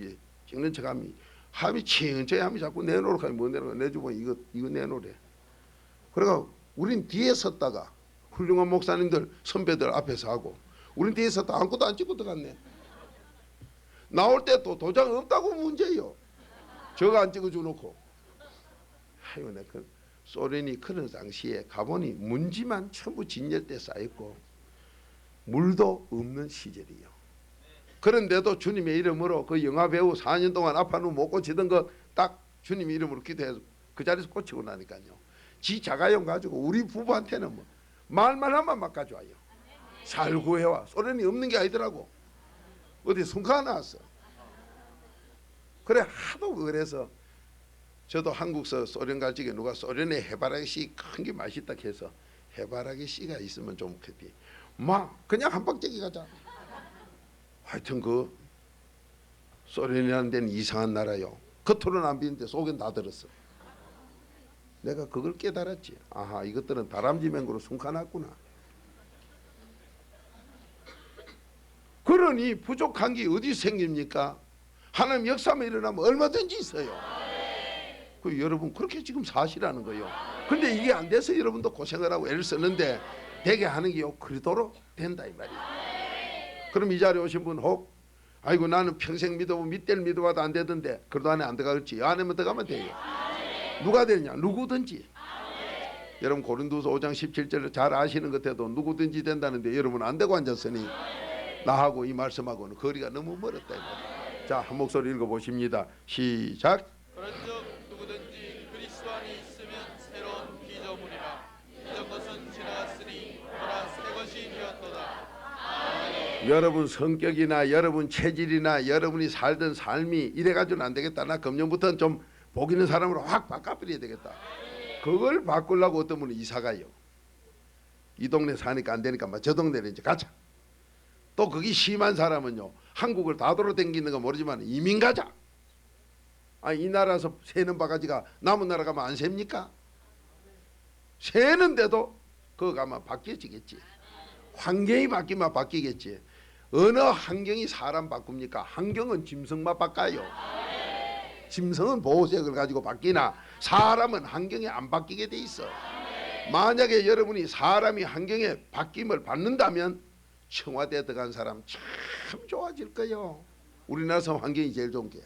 찍는 척함이 함이 천천히 함이 자꾸 내놓으라 하면 뭐 내놓으라 내주고 이거 내놓으래. 그래가 우린 뒤에 섰다가 훌륭한 목사님들 선배들 앞에서 하고 우린 뒤에 섰다 아무것도 안 찍고 들어갔네. 나올 때 또 도장 없다고 문제예요. 저거 안 찍어줘 놓고. 아이고 내 그 소련이 그런 당시에 가보니 문지만 전부 진열대 쌓였고 물도 없는 시절이요. 그런데도 주님의 이름으로 그 영화배우 4년 동안 아파는 못 고치던 거 딱 주님의 이름으로 기도해서 그 자리에서 고치고 나니까요. 지 자가용 가지고 우리 부부한테는 뭐 말만 하면 막 가져와요. 잘 구해와. 소련이 없는 게 아니더라고. 어디 순가 나왔어. 그래 하도 그래서 저도 한국서 소련 갈 적에 누가 소련에 해바라기 씨 큰 게 맛있다 해서 해바라기 씨가 있으면 좀 좋겠지. 막 그냥 한방째기 가자. 하여튼 그 소련이라는 데는 이상한 나라요. 겉으로는 안 비는데 속엔 다 들었어. 내가 그걸 깨달았지. 아하, 이것들은 다람쥐 맹구로 숨가놨구나. 그러니 부족한 게 어디 생깁니까? 하나님 역사만 일어나면 얼마든지 있어요. 그 여러분 그렇게 지금 사시라는 거예요. 근데 이게 안 돼서 여러분도 고생을 하고 애를 쓰는데 되게 하는 게요 그리도록 된다 이 말이에요. 그럼 이 자리에 오신 분 혹 아이고 나는 평생 믿어보고 밑대를 믿어봐도 안 되던데 그래도 안에 안 들어갈지 안에만 들어가면 돼요. 누가 되냐? 누구든지. 여러분 고린도서 5장 17절을 잘 아시는 것 같아도 누구든지 된다는데 여러분 안 되고 앉았으니 나하고 이 말씀하고는 거리가 너무 멀었다 이 말이에요. 자, 한 목소리 읽어보십니다. 시작. 그런즉 누구든지 그리스도 안에 있으면 새로운 피조물이라 이전 것은 지나갔으니 보라 새 것이 되었도다. 여러분 성격이나 여러분 체질이나 여러분이 살던 삶이 이래가지고는 안 되겠다. 나 금년부터는 좀 복 있는 사람으로 확 바꿔버려야 되겠다. 그걸 바꾸려고 어떤 분은 이사가요. 이 동네 사니까 안 되니까 저 동네로 이제 가자. 또 거기 심한 사람은요, 한국을 다 돌아다니는 건 모르지만 이민 가자. 이 나라에서 새는 바가지가 남은 나라 가면 안 셉니까? 새는데도 그거 가면 바뀌어지겠지. 환경이 바뀌면 바뀌겠지. 어느 환경이 사람 바꿉니까? 환경은 짐승만 바꿔요. 짐승은 보호색을 가지고 바뀌나 사람은 환경에 안 바뀌게 돼 있어. 만약에 여러분이 사람이 환경에 바뀜을 받는다면 청와대에 들어간 사람 참 좋아질 거예요. 우리나라에서 환경이 제일 좋은 게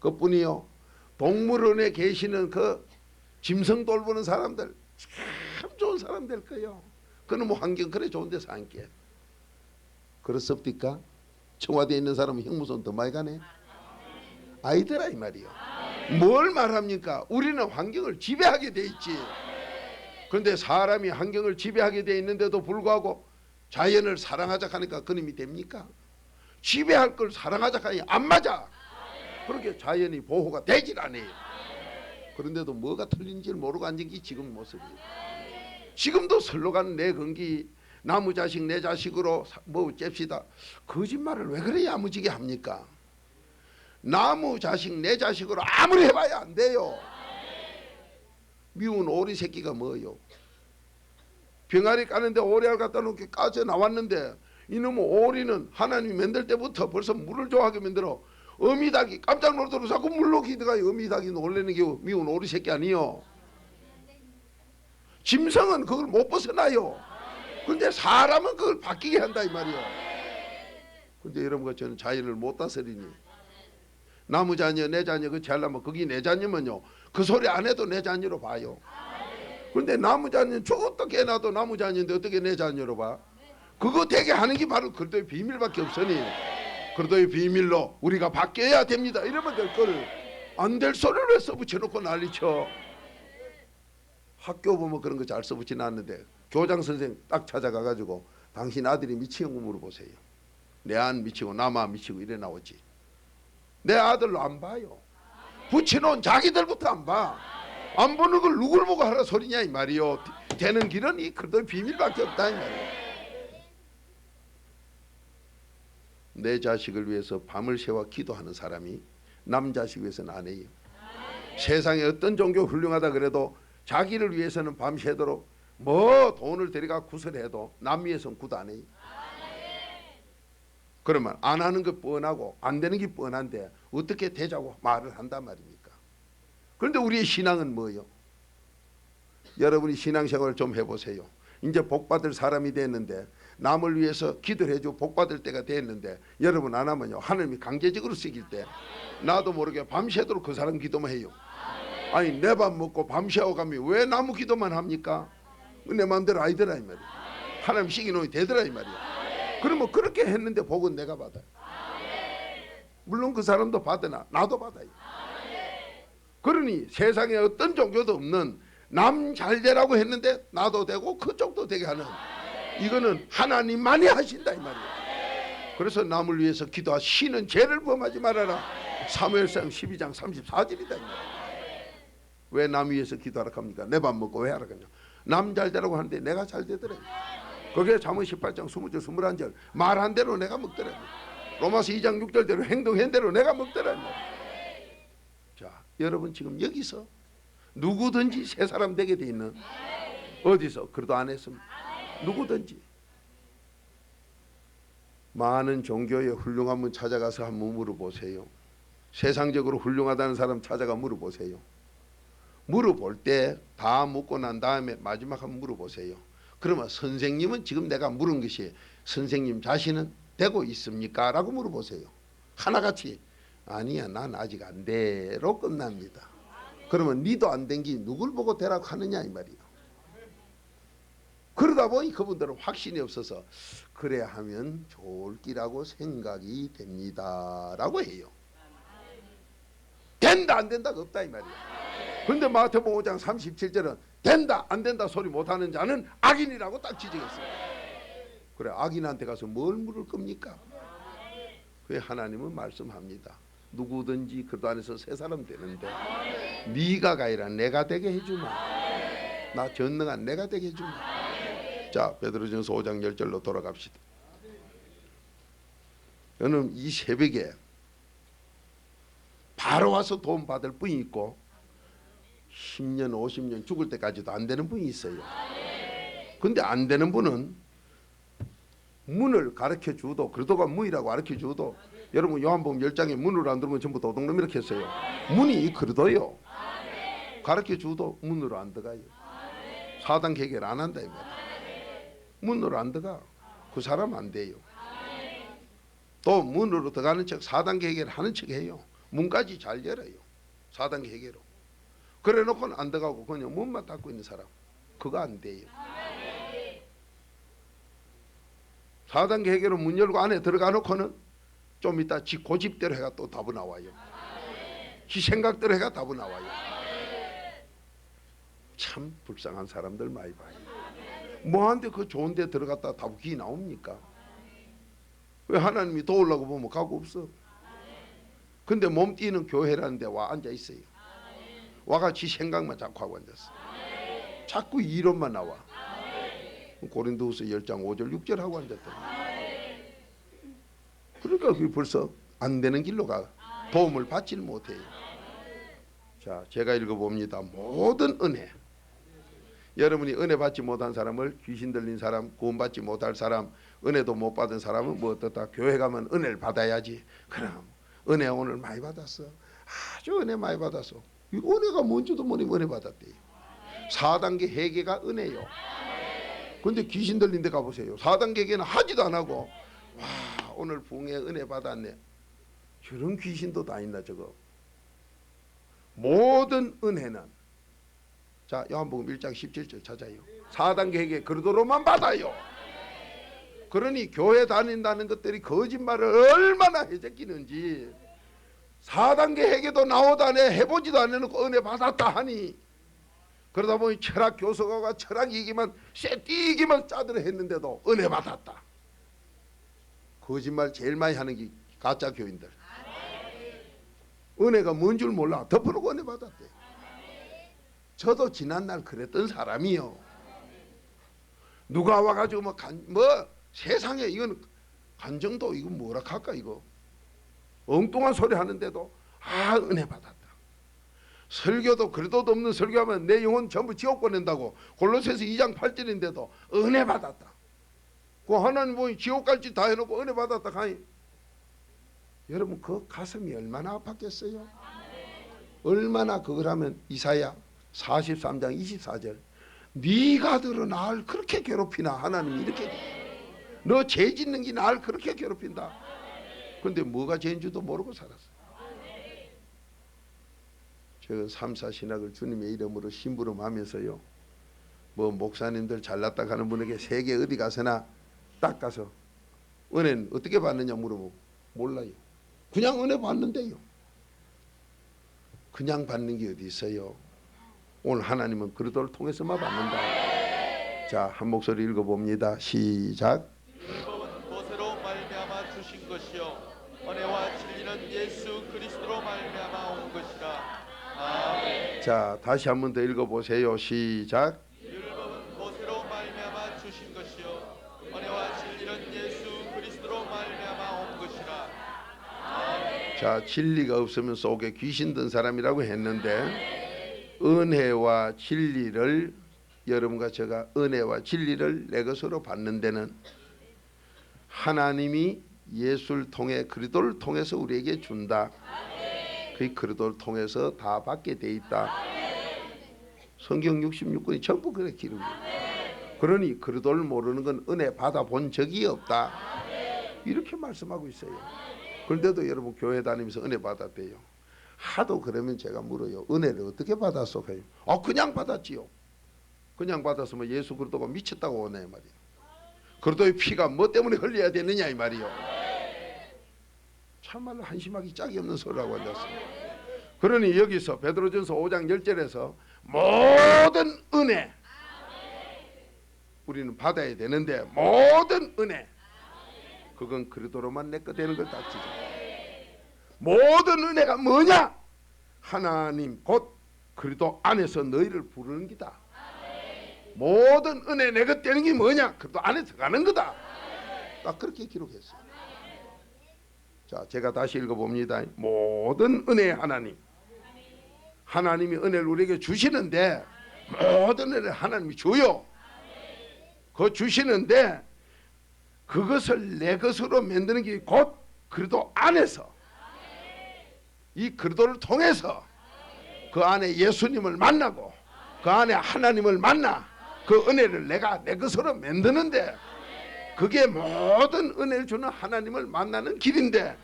그뿐이요. 동물원에 계시는 그 짐승 돌보는 사람들 참 좋은 사람 될 거예요. 그는 뭐 환경 그래 좋은 데서 앉게. 그렇습니까? 청와대에 있는 사람은 형무소는 더 많이 가네. 아이들아 이 말이요. 뭘 말합니까? 우리는 환경을 지배하게 돼 있지. 그런데 사람이 환경을 지배하게 돼 있는데도 불구하고 자연을 사랑하자 하니까 그놈이 됩니까? 지배할 걸 사랑하자 하니 안 맞아. 그렇게 자연이 보호가 되질 않아요. 그런데도 뭐가 틀린지를 모르고 앉은 게 지금 모습이에요. 지금도 설로가는 내 건기 나무 자식 내 자식으로 뭐 잽시다. 거짓말을 왜 그래 야무지게 합니까? 나무 자식 내 자식으로 아무리 해봐야 안 돼요. 미운 오리 새끼가 뭐요? 병아리 까는데 오리알 갖다 놓게 까져 나왔는데 이놈의 오리는 하나님이 만들 때부터 벌써 물을 좋아하게 만들어. 어미닭이 깜짝 놀더라도 자꾸 물로 기드가요. 어미닭이 놀래는 게 미운 오리 새끼 아니요. 짐승은 그걸 못 벗어나요. 근데 사람은 그걸 바뀌게 한다 이 말이요. 근데 여러분과 저는 자연을 못 다스리니 나무 자녀 내 자녀 그 잘나면 거기 내 자녀면요 그 소리 안 해도 내 자녀로 봐요. 근데 나무 자녀는 죽었다 깨나도 나무 자녀인데 어떻게 내 자녀로 봐? 그거 되게 하는 게 바로 그리스도의 비밀밖에 없으니 그리스도의 비밀로 우리가 바뀌어야 됩니다. 이러면 될 거를 안 될 소리를 왜 써붙여놓고 난리쳐. 학교 보면 그런 거 잘 써붙이는 않는데 교장 선생 딱 찾아가가지고 당신 아들이 미치는 거 물어보세요. 내 안 미치고 나만 미치고 이래 나오지. 내 아들로 안 봐요. 붙여놓은 자기들부터 안 봐. 안 보는 걸 누굴 보고 하라 소리냐 이 말이요. 되는 길은 이 그리스도의 비밀밖에 없다 이 말이요. 내 자식을 위해서 밤을 새워 기도하는 사람이 남 자식 위해서는 안 해요. 세상에 어떤 종교 훌륭하다 그래도 자기를 위해서는 밤새도록 뭐 돈을 데려가 구슬해도 남 위해서는 굿 안 해요. 그러면 안 하는 게 뻔하고 안 되는 게 뻔한데 어떻게 되자고 말을 한단 말입니까? 그런데 우리의 신앙은 뭐예요? 여러분이 신앙생활을 좀 해보세요. 이제 복받을 사람이 됐는데 남을 위해서 기도를 해주고 복받을 때가 됐는데 여러분 안 하면요 하나님이 강제적으로 쓰길 때 나도 모르게 밤새도록 그 사람 기도만 해요. 아니 내 밥 먹고 밤새워 가면 왜 나무 기도만 합니까? 내 마음대로 아니더라 이 말이야. 하나님 시기놈이 되더라 이 말이야. 그러면 그렇게 했는데 복은 내가 받아요. 물론 그 사람도 받으나 나도 받아요. 그러니 세상에 어떤 종교도 없는 남 잘되라고 했는데 나도 되고 그쪽도 되게 하는 이거는 하나님만이 하신다 이 말이에요. 그래서 남을 위해서 기도하 신은 죄를 범하지 말아라. 사무엘상 12장 34절이다 이 말이에요. 왜 남 위해서 기도하라 합니까? 내 밥 먹고 왜 하라 그러냐. 남 잘되라고 하는데 내가 잘되더라. 거기에 잠언 18장 20절 21절 말한 대로 내가 먹더라. 로마서 2장 6절대로 행동한 대로 내가 먹더라. 자 여러분 지금 여기서 누구든지 새 사람 되게 돼 있는 어디서 그래도 안 했습니다. 누구든지 많은 종교의 훌륭한 분 찾아가서 한번 물어보세요. 세상적으로 훌륭하다는 사람 찾아가 물어보세요. 물어볼 때 다 묻고 난 다음에 마지막 한번 물어보세요. 그러면 선생님은 지금 내가 물은 것이 선생님 자신은 되고 있습니까? 라고 물어보세요. 하나같이 아니야 난 아직 안 돼로 끝납니다. 그러면 니도 안 된 게 누굴 보고 되라고 하느냐 이 말이에요. 그러다 보니 그분들은 확신이 없어서 그래야 하면 좋을 기라고 생각이 됩니다 라고 해요. 된다 안 된다가 없다 이 말이에요. 근데 마태복음 5장 37절은 된다 안 된다 소리 못하는 자는 악인이라고 딱 지적했어요. 그래, 악인한테 가서 뭘 물을 겁니까? 그래, 하나님은 말씀합니다. 누구든지 그 안에서 새 사람 되는데 네가 가이라 내가 되게 해주마. 나 전능한 내가 되게 해주마. 자, 베드로전서 5장 10절로 돌아갑시다. 여러분, 이 새벽에 바로 와서 도움 받을 분이 있고 10년 50년 죽을 때까지도 안 되는 분이 있어요. 근데 안 되는 분은 문을 가르쳐 주도, 그리도가 문이라고 가르쳐 주도, 여러분 요한복음 10장에 문으로 안 들어오면 전부 도둑놈 이렇게 했어요. 문이 그리도요. 가르쳐 주도 문으로 안 들어가요. 사단 해결 안 한다 이 말이에요. 문으로 안 들어가. 그 사람 안 돼요. 또 문으로 들어가는 척 4단계 해결하는 척 해요. 문까지 잘 열어요. 4단계 해결로. 그래 놓고는 안 들어가고 그냥 문만 닫고 있는 사람, 그거 안 돼요. 4단계 해결로 문 열고 안에 들어가 놓고는 좀 이따 지 고집대로 해가 또 답이 나와요. 지 생각대로 해가 답이 나와요. 참 불쌍한 사람들 많이 봐요. 뭐한테 그 좋은 데 들어갔다 답이 나옵니까? 왜 하나님이 도우려고 보면 가고 없어. 근데 몸 뛰는 교회라는 데 와 앉아 있어요. 와가 지 생각만 자꾸 하고 앉았어. 자꾸 이론만 나와. 고린도후서 10장 5절 6절 하고 앉았다. 그러니까 그게 벌써 안 되는 길로 가. 도움을 받질 못해요. 자, 제가 읽어봅니다. 모든 은혜, 여러분이 은혜 받지 못한 사람을, 귀신 들린 사람, 구원받지 못할 사람, 은혜도 못 받은 사람은 뭐 어떻다? 교회 가면 은혜를 받아야지. 그럼 은혜 오늘 많이 받았어. 아주 은혜 많이 받았어. 이 은혜가 뭔지도 모르고 은혜 받았대요. 4단계 회개가 은혜요. 근데 귀신 들린 데 가보세요. 4단계 회개는 하지도 안 하고 와 오늘 붕에 은혜 받았네. 저런 귀신도 다 있나 저거. 모든 은혜는, 자 요한복음 1장 17절 찾아요. 4단계 회개 그리도로만 받아요. 그러니 교회 다닌다는 것들이 거짓말을 얼마나 해제끼는지. 4단계 회개도 나오다네 해보지도 않아놓고 은혜 받았다 하니, 그러다 보니 철학 교수가 철학 얘기만 쇠띠기만 짜들어 했는데도 은혜 받았다. 거짓말 제일 많이 하는 게 가짜 교인들. 은혜가 뭔 줄 몰라 덮어놓고 은혜 받았대. 저도 지난날 그랬던 사람이요. 누가 와가지고 뭐 세상에 이건 간정도 이거 뭐라 할까 이거 엉뚱한 소리 하는데도 은혜 받았다. 설교도 그래도도 없는 설교하면 내 영혼 전부 지옥 보낸다고 골로새서 2장 8절인데도 은혜 받았다. 그 하나님 보니 지옥 갈지 다 해놓고 은혜 받았다 하니, 여러분 그 가슴이 얼마나 아팠겠어요. 얼마나 그걸 하면 이사야 43장 24절 네가 들어 나를 그렇게 괴롭히나. 하나님이 이렇게 너 죄 짓는 게 나를 그렇게 괴롭힌다. 근데 뭐가 죄인 줄도 모르고 살았어. 제가 3사 신학을 주님의 이름으로 심부름하면서요, 뭐 목사님들 잘났다 가는 분에게 세계 어디 가서나 딱 가서 은혜는 어떻게 받느냐 물어보고 몰라요. 그냥 은혜 받는데요. 그냥 받는 게 어디 있어요. 오늘 하나님은 그리도를 통해서만 받는다. 자, 한 목소리 읽어봅니다. 시작. 율법은 모세로 말미암아 주신 것이요 은혜와 진리는 예수 그리스도로 말미암아 온 것이라. 아멘. 자, 다시 한 번 더 읽어보세요. 시작. 율법은 모세로 말미암아 주신 것이요 은혜와 진리는 예수 그리스도로 말미암아 온 것이라. 아멘. 자, 진리가 없으면 속에 귀신 든 사람이라고 했는데, 은혜와 진리를, 여러분과 제가 은혜와 진리를 내 것으로 받는 데는 하나님이 예수를 통해 그리스도를 통해서 우리에게 준다. 그 그리스도를 통해서 다 받게 돼 있다. 성경 66권이 전부 그렇게 기록해요. 그러니 그리스도를 모르는 건 은혜 받아본 적이 없다. 이렇게 말씀하고 있어요. 그런데도 여러분 교회 다니면서 은혜 받았대요. 하도 그러면 제가 물어요. 은혜를 어떻게 받았어? 그냥 받았지요. 그냥 받았으면 예수 그리스도가 미쳤다고 오네 말이에요. 그리스도의 피가 뭐 때문에 흘려야 되느냐 이 말이요. 참말로 한심하기 짝이 없는 소리라고 앉았어요. 그러니 여기서 베드로전서 5장 10절에서 모든 은혜 우리는 받아야 되는데, 모든 은혜 그건 그리스도로만 내 거 되는 걸 딱 지죠. 모든 은혜가 뭐냐? 하나님 곧 그리스도 안에서 너희를 부르는 기다. 모든 은혜 내 것 되는 게 뭐냐? 그리스도 안에 들어가는 거다. 딱 그렇게 기록했어요. 자, 제가 다시 읽어봅니다. 모든 은혜의 하나님, 하나님이 은혜를 우리에게 주시는데, 모든 은혜를 하나님이 줘요. 그거 주시는데 그것을 내 것으로 만드는 게 곧 그리스도 안에서, 이 그리스도를 통해서 그 안에 예수님을 만나고 그 안에 하나님을 만나 그 은혜를 내가 내 것으로 만드는데, 그게 모든 은혜를 주는 하나님을 만나는 길인데,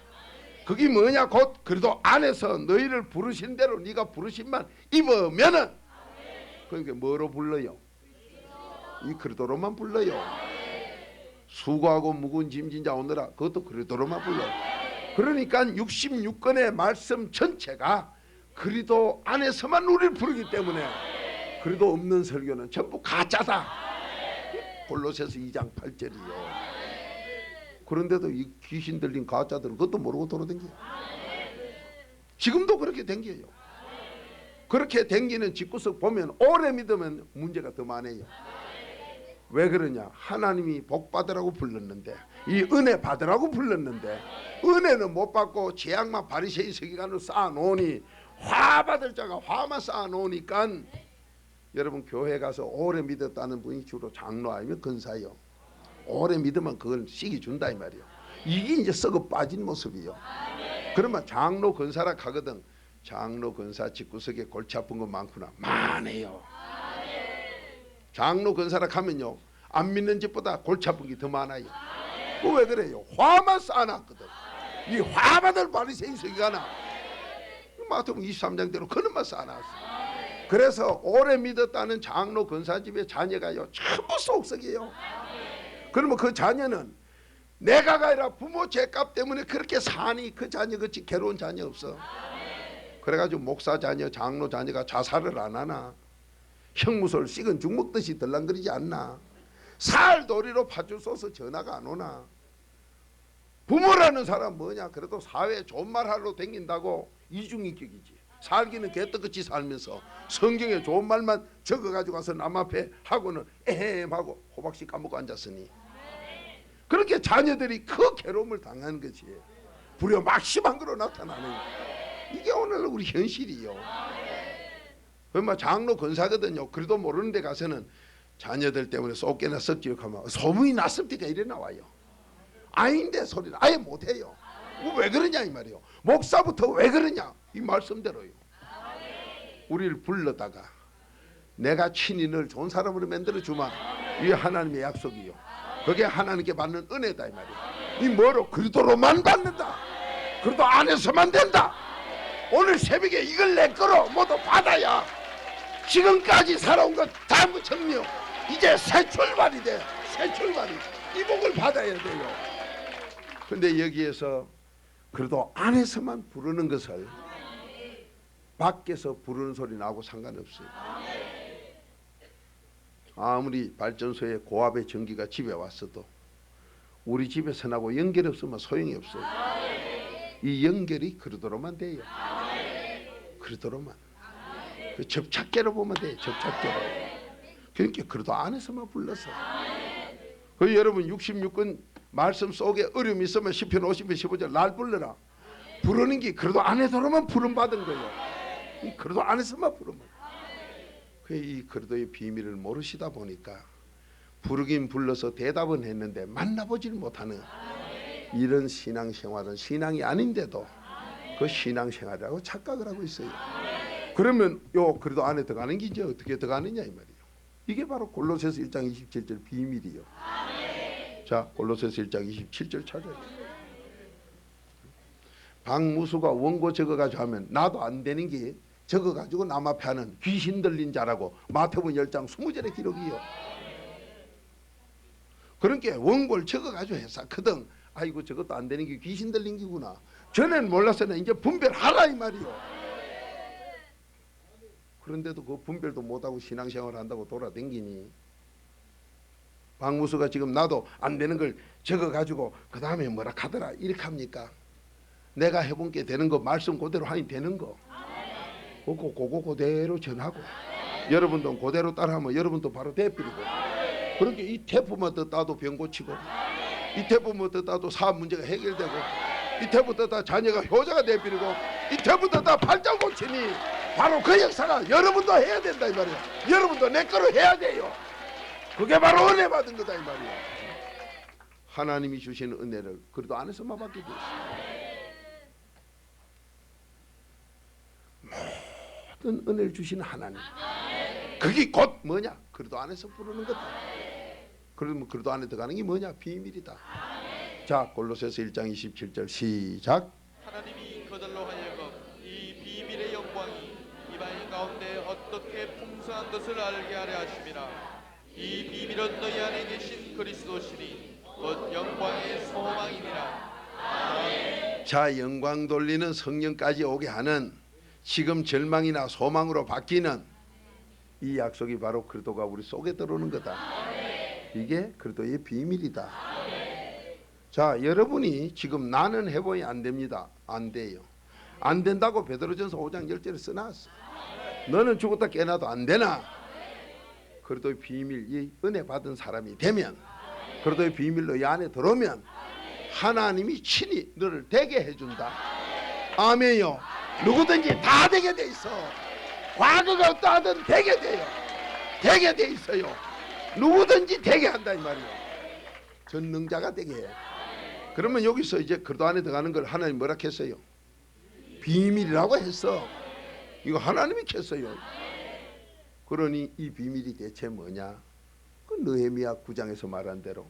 그게 뭐냐? 곧 그리스도 안에서 너희를 부르신 대로 네가 부르신만 입으면은, 그러니까 뭐로 불러요? 이 그리스도로만 불러요. 수고하고 무거운 짐진 자 오너라, 그것도 그리스도로만 불러요. 그러니까 66권의 말씀 전체가 그리스도 안에서만 우리를 부르기 때문에 그리스도 없는 설교는 전부 가짜다. 골로새서 2장 8절이요. 그런데도 이 귀신 들린 가짜들은 그것도 모르고 돌아다녀요. 지금도 그렇게 댕겨요. 그렇게 댕기는 집구석 보면 오래 믿으면 문제가 더 많아요. 왜 그러냐? 하나님이 복 받으라고 불렀는데, 이 은혜 받으라고 불렀는데, 은혜는 못 받고 죄악만 바리새인 서기관으로 쌓아놓으니, 화 받을 자가 화만 쌓아놓으니까, 여러분 교회 가서 오래 믿었다는 분이 주로 장로 아니면 근사요. 오래 믿으면 그걸 시기 준다 이 말이요. 이게 이제 썩어 빠진 모습이요. 그러면 장로 근사라 하거든. 장로 근사 집구석에 골치 아픈 거 많구나. 많아요. 장로 근사라 하면요, 안 믿는 집보다 골치 아픈 게 더 많아요. 왜 그래요? 화만 쌓아놨거든. 이 화받을 바리새인 서기관아, 마태복음 23장대로 그놈만 쌓아놨어. 그래서 오래 믿었다는 장로 근사집의 자녀가요 전부 속썩이에요. 그러면 그 자녀는 내가가 아니라 부모 죄값 때문에 그렇게 사니, 그 자녀 같이 괴로운 자녀 없어. 그래가지고 목사 자녀, 장로 자녀가 자살을 안 하나? 형무소를 식은 죽 먹듯이 들랑거리지 않나? 살도리로 파출소서 전화가 안 오나? 부모라는 사람 뭐냐? 그래도 사회에 좋은 말 하러 댕긴다고 이중인격이지. 살기는 개떡같이 살면서 성경에 좋은 말만 적어가지고 와서 남 앞에 하고는 에헴하고 호박씨 까먹고 앉았으니, 그렇게 자녀들이 그 괴로움을 당하는 것이 불효 막심한 거로 나타나는, 이게 오늘 우리 현실이요. 그러면 장로 근사거든요. 그래도 모르는 데 가서는 자녀들 때문에 쏙개나 썩지욕하면 소문이 났을 때가 이래 나와요. 아닌데 소리를 아예 못해요. 왜 그러냐 이 말이요. 목사부터 왜 그러냐 이 말씀대로요. 우리를 불러다가 내가 친히 늘 좋은 사람으로 만들어주마, 이게 하나님의 약속이요. 그게 하나님께 받는 은혜다 이 말이에요. 이 뭐로? 그리스도로만 받는다. 그리스도 안에서만 된다. 오늘 새벽에 이걸 내 거로 모두 받아야 지금까지 살아온 것 다 정리요. 이제 새 출발이 돼. 새 출발이. 이 복을 받아야 돼요. 근데 여기에서 그래도 안에서만 부르는 것을 밖에서 부르는 소리 나고 상관없어요. 아무리 발전소에 고압의 전기가 집에 왔어도 우리 집에 선하고 연결 없으면 소용이 없어요. 이 연결이 그리스도로만 돼요. 그리스도로만. 그 접착계로 보면 돼요. 접착계로. 그러니까 그리스도 안에서만 불러서. 그 여러분 66권 말씀 속에 어려움이 있으면 시편 50편 15절 날 불러라. 부르는 게 그리스도 안에서만 부름받은 거예요. 이 그리스도 안에서만 부르면. 이 그리스도의 비밀을 모르시다 보니까 부르긴 불러서 대답은 했는데 만나보질 못하는 이런 신앙생활은 신앙이 아닌데도 그 신앙생활이라고 착각을 하고 있어요. 그러면 요 그리스도 안에 들어가는 게 이제 어떻게 들어가느냐 이 말이에요. 이게 바로 골로새서 1장 27절 비밀이요. 자, 골로새서 1장 27절 찾아요. 박무수가 원고 적어가지고 하면 나도 안 되는 게 적어가지고 남 앞에 하는 귀신 들린 자라고 마태복음 10장 20절의 기록이요. 그러니까 원고를 적어가지고 했었거든. 아이고 저것도 안 되는 게 귀신 들린 기구나. 전에는 몰랐으나 이제 분별하라 이 말이요. 그런데도 그 분별도 못하고 신앙생활 한다고 돌아댕기니 박무수가 지금 나도 안 되는 걸 적어가지고 그 다음에 뭐라 하더라 이렇게 합니까? 내가 해본 게 되는 거 말씀 그대로 하니 되는 거 그거 그대로 전하고 여러분도 그대로 따라하면 여러분도 바로 대필이고 그렇게 이 테프만 듣다도 병 고치고 이 테프만 듣다도 사업 문제가 해결되고 이 테프 듣다 자녀가 효자가 대필이고 이 테프 듣다 팔자 고치니 바로 그 역사가 여러분도 해야 된다 이 말이야. 여러분도 내 거로 해야 돼요. 그게 바로 은혜 받은 거다 이 말이야. 하나님이 주시는 은혜를 그래도 안에서만 받게 돼 있어. 모든 은혜를 주시는 하나님. 그게 곧 뭐냐? 그래도 안에서 부르는 거다. 그러면 그래도 안에 들어가는 게 뭐냐? 비밀이다. 자, 골로새서 1장 27절 시작. 하나님이 그들로 하여금 이 비밀의 영광이 이방인 가운데 어떻게 풍성한 것을 알게 하려 하심이라. 이 비밀은 너희 안에 계신 그리스도시니 곧 영광의 소망이니라. 자, 영광 돌리는 성령까지 오게 하는 지금 절망이나 소망으로 바뀌는 이 약속이 바로 그리스도가 우리 속에 들어오는 거다. 이게 그리스도의 비밀이다. 자, 여러분이 지금 나는 해보니 안 됩니다. 안 돼요. 안 된다고 베드로전서 5장 10절에 써놨어. 너는 죽었다 깨어나도 안 되나? 그리스도의 비밀, 이 은혜 받은 사람이 되면 그리스도의 비밀로 이 안에 들어오면 하나님이 친히 너를 되게 해준다. 아멘요. 누구든지 다 되게 돼 있어. 과거가 어떠하든 되게 돼요. 되게 돼 있어요. 누구든지 되게 한다 이 말이에요. 전능자가 되게 해. 그러면 여기서 이제 그리스도 안에 들어가는 걸 하나님 뭐라 했어요? 비밀이라고 했어. 이거 하나님이 했어요. 그러니 이 비밀이 대체 뭐냐? 그 느헤미야 9장에서 말한 대로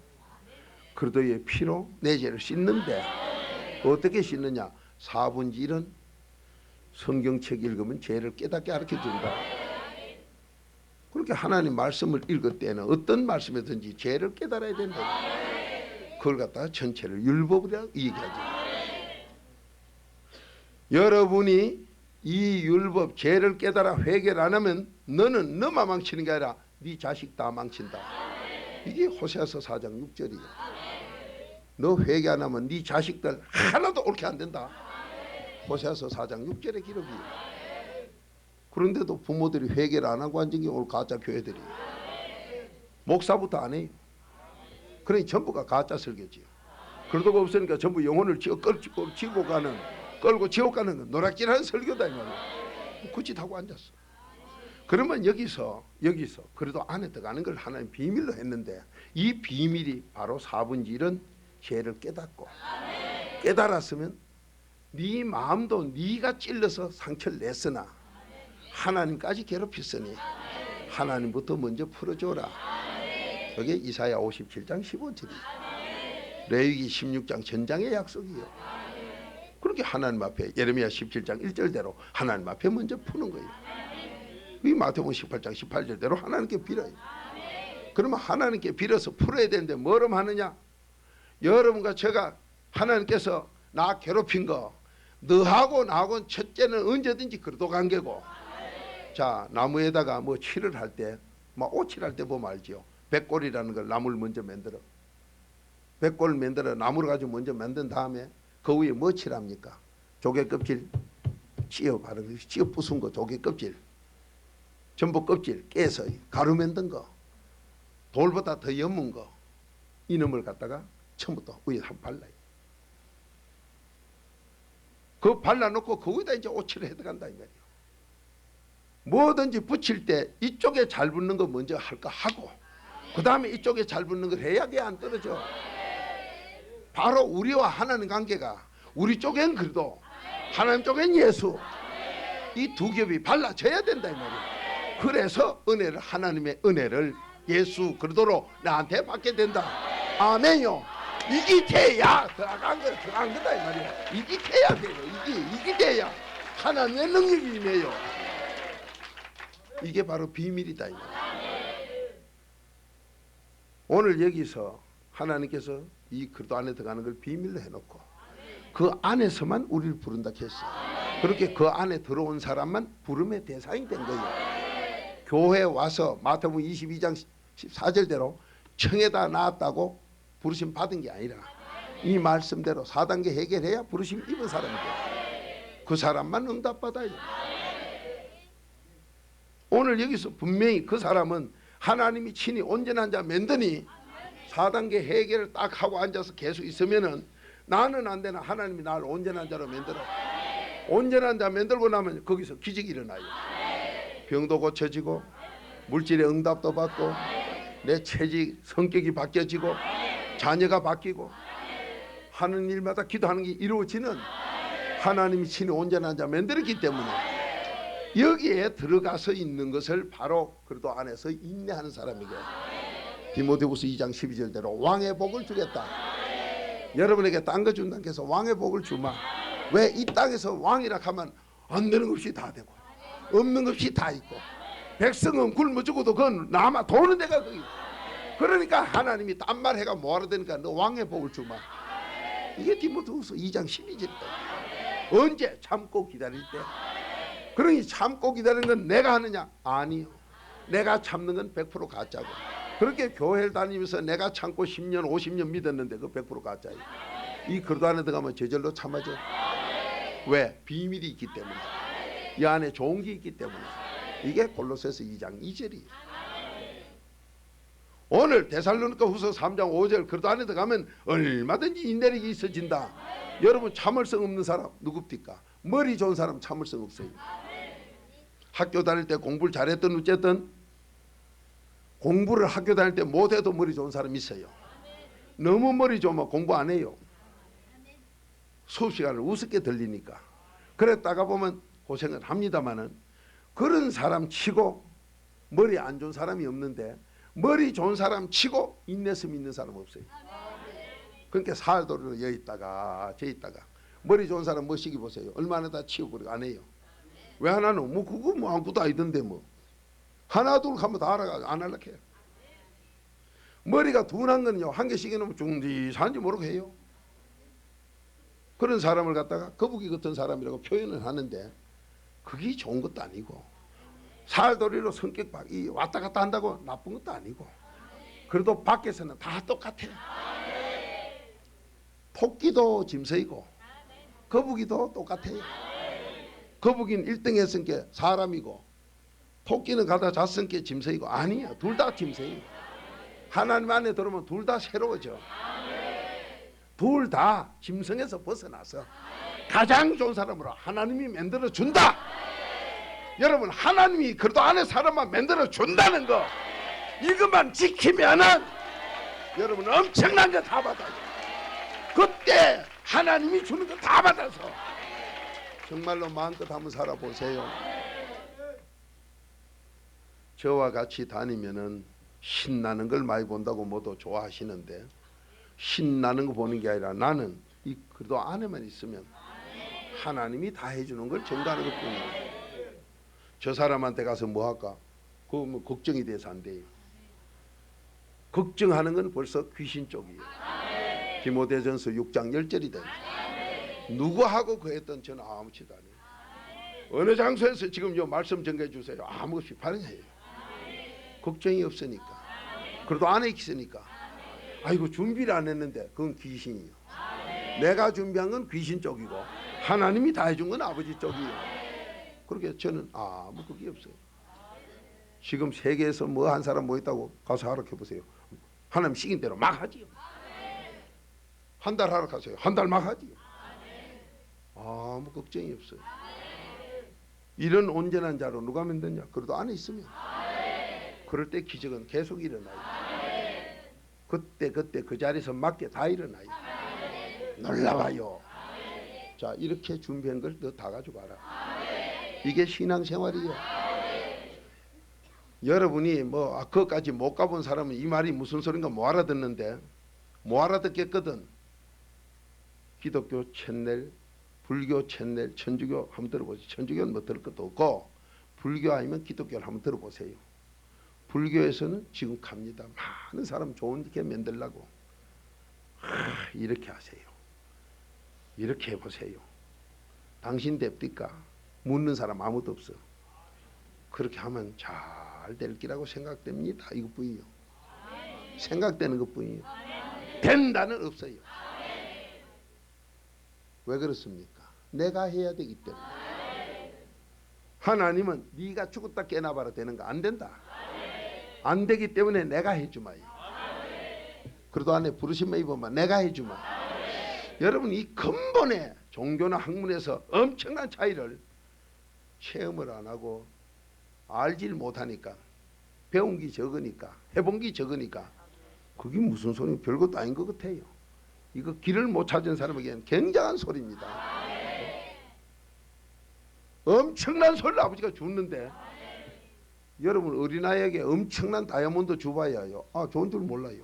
그리스도의 피로 내 죄를 씻는데 어떻게 씻느냐? 4분의 1은 성경책 읽으면 죄를 깨닫게 가르쳐준다. 그렇게 하나님 말씀을 읽을 때는 어떤 말씀이든지 죄를 깨달아야 된다. 그걸 갖다가 전체를 율법이라고 얘기하죠. 여러분이 이 율법 죄를 깨달아 회개를 안 하면 너는 너만 망치는 게 아니라 네 자식 다 망친다. 이게 호세아서 4장 6절이에요. 너 회개 안 하면 네 자식들 하나도 옳게 안 된다. 호세아서 4장 6절의 기록이에요. 그런데도 부모들이 회개를 안 하고 앉은 게 오늘 가짜 교회들이 목사부터 안 해요. 그러니 전부가 가짜 설교지요. 그러다가 없으니까 전부 영혼을 지고 가는 끌고 지옥 가는 노략질하는 설교다 이 말이야. 그 짓 하고 앉았어. 그러면 여기서 그래도 안에 들어가는 걸 하나님 비밀로 했는데 이 비밀이 바로 4분의 1은 죄를 깨닫고 깨달았으면 네 마음도 네가 찔러서 상처를 냈으나 하나님까지 괴롭혔으니 하나님부터 먼저 풀어줘라. 그게 이사야 57장 15절이에요. 레위기 16장 전장의 약속이에요. 그렇게 하나님 앞에 예레미야 17장 1절대로 하나님 앞에 먼저 푸는 거예요. 이 마태복음 18장 18절대로 하나님께 빌어요. 그러면 하나님께 빌어서 풀어야 되는데 뭐럼 하느냐? 여러분과 제가 하나님께서 나 괴롭힌 거 너하고 나하고는 첫째는 언제든지 그래도 관계고, 자 나무에다가 뭐 칠을 할 때 막 오칠할 때 보면 알지요. 백골이라는 걸 나무를 먼저 만들어. 백골을 만들어 나무를 가지고 먼저 만든 다음에 그 위에 뭐 칠합니까? 조개 껍질 찧어 바르고 찧어 부순 거 조개 껍질, 전복 껍질 깨서 가루 만든 거, 돌보다 더 연문 거, 이놈을 갖다가 처음부터 위에 한 발라요. 그 발라놓고 거기다 이제 오칠을 해 들어간다 이 말이에요. 뭐든지 붙일 때 이쪽에 잘 붙는 거 먼저 할 거 하고 그 다음에 이쪽에 잘 붙는 걸 해야 돼. 안 떨어져. 바로 우리와 하나님 관계가 우리 쪽엔 그래도 하나님 쪽엔 예수, 이 두 겹이 발라져야 된다 이 말이에요. 그래서 은혜를, 하나님의 은혜를 예수 그리스도로 나한테 받게 된다. 아멘요. 이게 돼야 들어간 거다 이 말이야. 이게 돼야 돼요. 이게 돼야 하나님의 능력이 임해요. 이게 바로 비밀이다 이 말이야. 오늘 여기서 하나님께서 이 그리스도 안에 들어가는 걸 비밀로 해놓고 그 안에서만 우리를 부른다 했어요. 그렇게 그 안에 들어온 사람만 부름의 대상이 된 거예요. 교회에 와서 마태복음 22장 14절대로 청에다 나왔다고 부르심 받은 게 아니라 이 말씀대로 4단계 해결해야 부르심 입은 사람이에요. 그 사람만 응답받아요. 오늘 여기서 분명히 그 사람은 하나님이 친히 온전한 자 만드니 4단계 해결을 딱 하고 앉아서 계속 있으면은 나는 안 되나 하나님이 나를 온전한 자로 만들어. 온전한 자 만들고 나면 거기서 기적이 일어나요. 병도 고쳐지고 물질의 응답도 받고 내 체질 성격이 바뀌어지고 자녀가 바뀌고 하는 일마다 기도하는 게 이루어지는 하나님이 친히 온전한 자 만들었기 때문에 여기에 들어가서 있는 것을 바로 그래도 안에서 인내하는 사람에게 디모데후서 2장 12절대로 왕의 복을 주겠다. 여러분에게 딴 거 준다고 해서 왕의 복을 주마. 왜? 이 땅에서 왕이라 하면 안 되는 것이 다 되고 없는 것이 다 있고 백성은 굶어 죽어도 그건 남아 도는 데가 거기. 그러니까 하나님이 딴 말 해가 뭐하러 되니까 너 왕의 복을 주마. 이게 디모데후서 2장 12절이다. 언제? 참고 기다릴 때. 그러니 참고 기다리는 건 내가 하느냐? 아니요. 내가 참는 건 100% 가짜고. 그렇게 교회를 다니면서 내가 참고 10년 50년 믿었는데 그 100% 가짜예요. 이 그리스도 안에 들어가면 저절로 참아져. 왜? 비밀이 있기 때문에. 이 안에 좋은 게 있기 때문에. 이게 골로새서 2장 2절이에요. 오늘 데살로니가 후서 3장 5절 그리스도 안에 들어가면 얼마든지 인내력이 있어진다. 여러분 참을성 없는 사람 누굽니까? 머리 좋은 사람 참을성 없어요. 학교 다닐 때 공부를 잘했던 어쨌든 공부를 학교 다닐 때 못해도 머리 좋은 사람 있어요. 너무 머리 좋으면 공부 안 해요. 수업 시간을 우습게 들리니까. 그랬다가 보면 고생을 합니다마는 그런 사람 치고 머리 안 좋은 사람이 없는데 머리 좋은 사람 치고 인내심 있는 사람 없어요. 그러니까 살도리로 여 있다가 저 있다가 머리 좋은 사람 멋시기 보세요. 얼마나 다 치고 그러고 안 해요. 왜 안 하노? 뭐 그거 뭐 아무것도 아니던데 뭐. 하나 둘 하면 다 알아가 안 할라 해요. 머리가 둔한 거는요 한 개씩 해놓으면 중지산지 모르고 해요. 그런 사람을 갖다가 거북이 같은 사람이라고 표현을 하는데 그게 좋은 것도 아니고 살도리로 성격 왔다 갔다 한다고 나쁜 것도 아니고 그래도 밖에서는 다 똑같아요. 토끼도 짐승이고 거북이도 똑같아요. 거북이는 1등 했으니까 사람이고 토끼는 가다 잤으니까 짐승이고 아니에요. 둘 다 짐승이에요. 하나님 안에 들어오면 둘 다 새로워져. 둘 다 짐승에서 벗어나서 가장 좋은 사람으로 하나님이 만들어 준다. 여러분 하나님이 그래도 안에 사람만 만들어 준다는 거 이것만 지키면은 여러분 엄청난 거 다 받아요. 그때 하나님이 주는 거 다 받아서 정말로 마음껏 한번 살아보세요. 저와 같이 다니면은 신나는 걸 많이 본다고 모두 좋아하시는데 신나는 거 보는 게 아니라 나는 이 그래도 안에만 있으면 하나님이 다 해주는 걸 전가하는 것뿐이에요. 저 사람한테 가서 뭐 할까? 그거 뭐 걱정이 돼서 안 돼요. 걱정하는 건 벌써 귀신 쪽이에요. 디모데전서 6장 10절이다. 누구하고 그랬던 저는 아무치도 안 해요. 어느 장소에서 지금 요 말씀 전개해 주세요. 아무것이 반응해요. 걱정이 없으니까. 그래도 안에 있으니까. 아이고 준비를 안 했는데 그건 귀신이에요. 내가 준비한 건 귀신 쪽이고 하나님이 다 해준 건 아버지 쪽이에요. 그렇게 저는 아무 그게 없어요. 지금 세계에서 뭐 한 사람 뭐 있다고 가서 하락해 보세요. 하나님 시킨 대로 막 하지요. 한 달 하락하세요. 한 달 막 하지요. 아무 걱정이 없어요. 이런 온전한 자로 누가 만드냐? 그래도 안에 있으면 그럴 때 기적은 계속 일어나요. 그때 그 자리에서 맞게 다 일어나요. 놀라워요. 자 이렇게 준비한 걸 너 다 가져가라. 이게 신앙생활이에요. 여러분이 뭐 그것까지 못 가본 사람은 이 말이 무슨 소린가 못 알아듣는데 뭐 알아듣겠거든. 기독교 채널, 불교 채널, 천주교 한번 들어보세요. 천주교는 뭐 들을 것도 없고 불교 아니면 기독교를 한번 들어보세요. 불교에서는 지금 갑니다. 많은 사람 좋게 만들려고 이렇게 하세요. 이렇게 해보세요. 당신 됩니까? 묻는 사람 아무도 없어. 그렇게 하면 잘 될 기라고 생각됩니다. 이것뿐이요. 생각되는 것뿐이요. 된다는 없어요. 왜 그렇습니까? 내가 해야 되기 때문에. 하나님은 네가 죽었다 깨나봐라 되는 거 안 된다. 안 되기 때문에 내가 해주마요. 그래도 안에 부르심에 입으면 내가 해주마. 여러분 이 근본의 종교나 학문에서 엄청난 차이를 체험을 안 하고 알질 못하니까, 배운 게 적으니까, 해본 게 적으니까 그게 무슨 소리, 별것도 아닌 것 같아요. 이거 길을 못 찾은 사람에게는 굉장한 소리입니다. 엄청난 소리를 아버지가 줬는데 여러분 어린아이에게 엄청난 다이아몬드 줘봐야요. 좋은 줄 몰라요.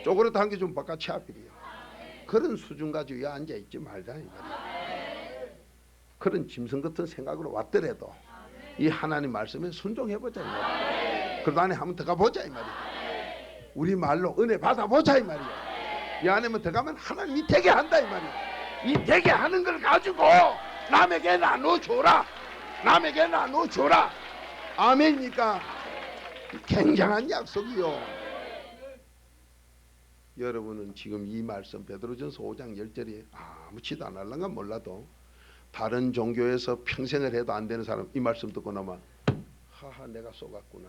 쪼그라도 한 개 좀 바깥이 앞이래요. 그런 수준 가지고 여기 앉아있지 말자 이 말이에요. 그런 짐승 같은 생각으로 왔더라도 이 하나님 말씀에 순종해보자 이 말이에요. 그래도 안에 한번 들어가보자 이 말이에요. 우리 말로 은혜 받아보자 이 말이에요. 이 안에만 들어가면 하나님이 되게 한다 이 말이에요. 이 되게 하는 걸 가지고 남에게 나눠줘라. 남에게 나눠줘라. 아멘입니까? 굉장한 약속이요. 여러분은 지금 이 말씀 베드로전서 5장 10절에 아무치도 안 할란가 몰라도 다른 종교에서 평생을 해도 안 되는 사람 이 말씀 듣고 나면 하하 내가 속았구나.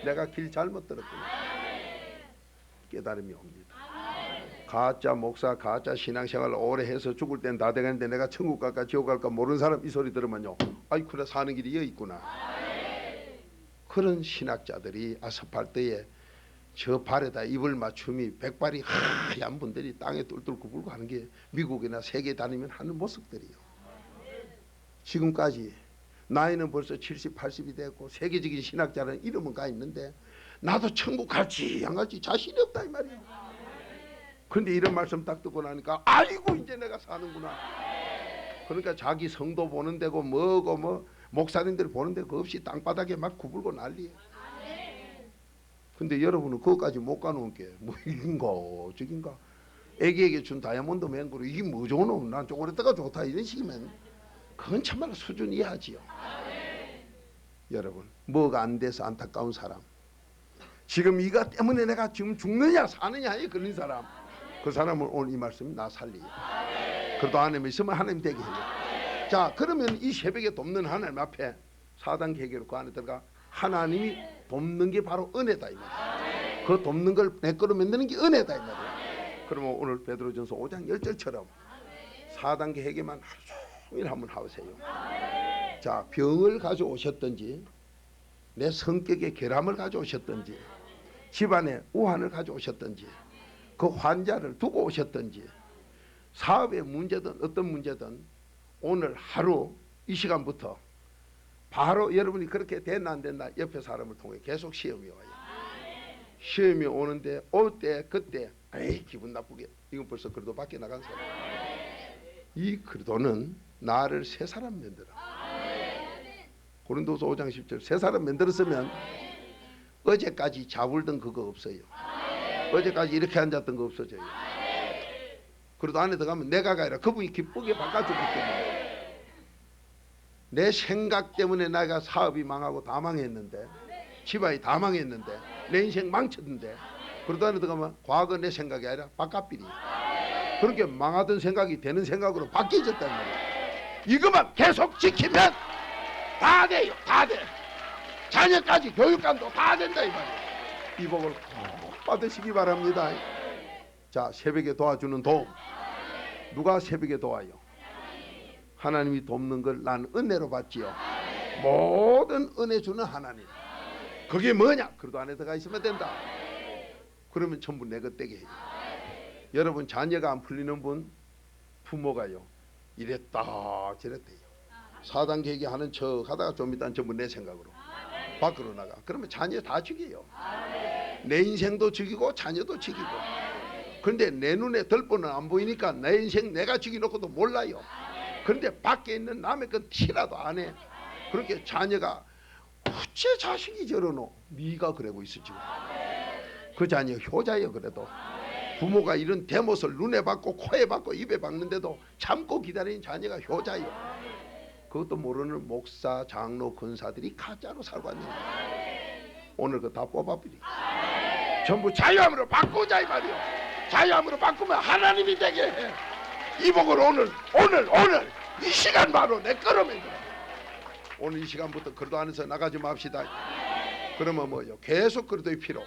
내가 길 잘못 들었구나. 깨달음이 옵니다. 가짜 목사 가짜 신앙생활을 오래 해서 죽을 땐 다 되겠는데 내가 천국 갈까 지옥 갈까 모르는 사람 이 소리 들으면요, 아이쿠 나 사는 길이 여기 있구나. 그런 신학자들이 아스팔트에 저 발에다 입을 맞춤이 백발이 하얀 분들이 땅에 뚫뚫 굽고 하는 게 미국이나 세계 다니면 하는 모습들이요. 지금까지 나이는 벌써 70, 80이 됐고 세계적인 신학자는 이름은 가 있는데 나도 천국 갈지 안 갈지 자신이 없다 이 말이에요. 그런데 이런 말씀 딱 듣고 나니까 아이고 이제 내가 사는구나. 그러니까 자기 성도 보는 데고 뭐고 뭐 목사님들 보는 데고 없이 땅바닥에 막 구불고 난리예요. 근데 여러분은 그것까지 못 가놓은 게 뭐 이긴가 저긴가, 애기에게 준 다이아몬드 맹구로 이게 뭐 좋은 놈, 난 쪼그렸다가 좋다 이런 식이면 그건 참말로 수준 이하지요. 여러분 뭐가 안 돼서 안타까운 사람, 지금 이거 때문에 내가 지금 죽느냐 사느냐에 걸린 사람, 그 사람은 오늘 이 말씀이 나 살리요. 그래도 하나님 있으면 하나님 되게 해요. 자 그러면 이 새벽에 돕는 하나님 앞에 4단 계계로 그 안에 들어가 하나님이 돕는 게 바로 은혜다 이 말이에요. 그 돕는 걸 내 거로 만드는 게 은혜다 이 말이에요. 그러면 오늘 베드로전서 5장 10절처럼 4단계 회개만 하루 종일 한번 하세요. 자 병을 가져오셨든지 내 성격의 결함을 가져오셨든지 집안에 우환을 가져오셨든지 그 환자를 두고 오셨든지 사업의 문제든 어떤 문제든 오늘 하루 이 시간부터 바로 여러분이 그렇게 됐나 안 됐나 옆에 사람을 통해 계속 시험이 와요. 시험이 오는데 올 때 그때 에이 기분 나쁘게 이건 벌써 그래도 밖에 나간 사람. 이 그래도는 나를 새 사람 만들어. 고린도서 5장 10절 새 사람 만들었으면 어제까지 자불던 그거 없어요. 어제까지 이렇게 앉았던 거 없어져요. 그래도 안에 들어가면 내가 아니라 그분이 기쁘게 바꿔주기 때문에 내 생각 때문에 내가 사업이 망하고 다 망했는데 집안이 다 망했는데 내 인생 망쳤는데 그러다 안에 들어가면 과거 내 생각이 아니라 바깥비리 그렇게 망하던 생각이 되는 생각으로 바뀌어졌단 말이에요. 이것만 계속 지키면 다 돼요. 다 돼. 자녀까지 교육감도 다 된다 이 말이에요. 이 복을 꼭 받으시기 바랍니다. 자 새벽에 도와주는 도움 누가 새벽에 도와요? 하나님이 돕는 걸 난 은혜로 받지요. 모든 은혜 주는 하나님. 그게 뭐냐? 그래도 안에 들어가 있으면 된다. 그러면 전부 내 것 되게 해요. 여러분 자녀가 안 풀리는 분 부모가요 이랬다 저랬대요. 4단계 얘기하는 척 하다가 좀 이따 전부 내 생각으로 밖으로 나가. 그러면 자녀 다 죽여요. 내 인생도 죽이고 자녀도 죽이고 그런데 내 눈에 들보는 안 보이니까 내 인생 내가 죽여놓고도 몰라요. 그런데 밖에 있는 남의 건 티라도 안 해. 그렇게 자녀가 어째 자식이 저러노? 네가 그러고 있어 지금. 그 자녀 효자예요. 그래도 부모가 이런 대못을 눈에 받고 코에 받고 입에 박는데도 참고 기다리는 자녀가 효자예요. 그것도 모르는 목사, 장로, 권사들이 가짜로 살고 있는 거예요. 오늘 그거 다 뽑아버리. 전부 자유함으로 바꾸자 이 말이요. 자유함으로 바꾸면 하나님이 되게 해. 이복을 오늘 이 시간 바로 내 끌어면 돼. 오늘 이 시간부터 그러도 안에서 나가지 맙시다. 그러면 뭐요? 계속 그러도의 필요.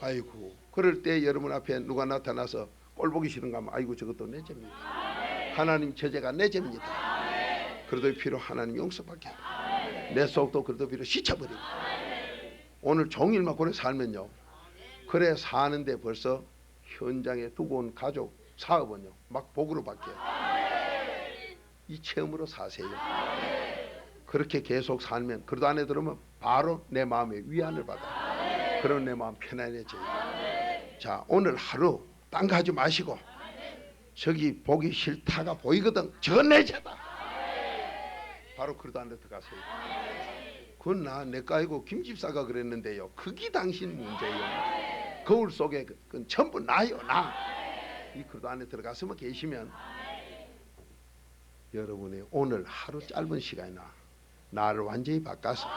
아이고, 그럴 때 여러분 앞에 누가 나타나서 꼴보기 싫은가 하면 아이고 저것도 내 죄입니다. 하나님 제재가 내 죄입니다. 그러도의 필요 하나님 용서받게 하고 내 속도 그러도의 필요 씻어버리고 오늘 종일만 그래 살면요. 그래 사는데 벌써 현장에 두고 온 가족 사업은요 막 복으로 바뀌어요. 이 체험으로 사세요. 그렇게 계속 살면 그러도 안에 들으면 바로 내 마음에 위안을 받아. 그럼 내 마음 편안해져요. 자, 오늘 하루 딴 거 하지 마시고 저기 보기 싫다가 보이거든. 저건 내 죄다. 바로 그러도 안에 들어가세요. 그건 내 거 아니고 김집사가 그랬는데요. 그게 당신 문제예요. 거울 속에 그건 전부 나요. 나. 이 그러도 안에 들어가서만 계시면 여러분이 오늘 하루 짧은 시간이나 나를 완전히 바꿔서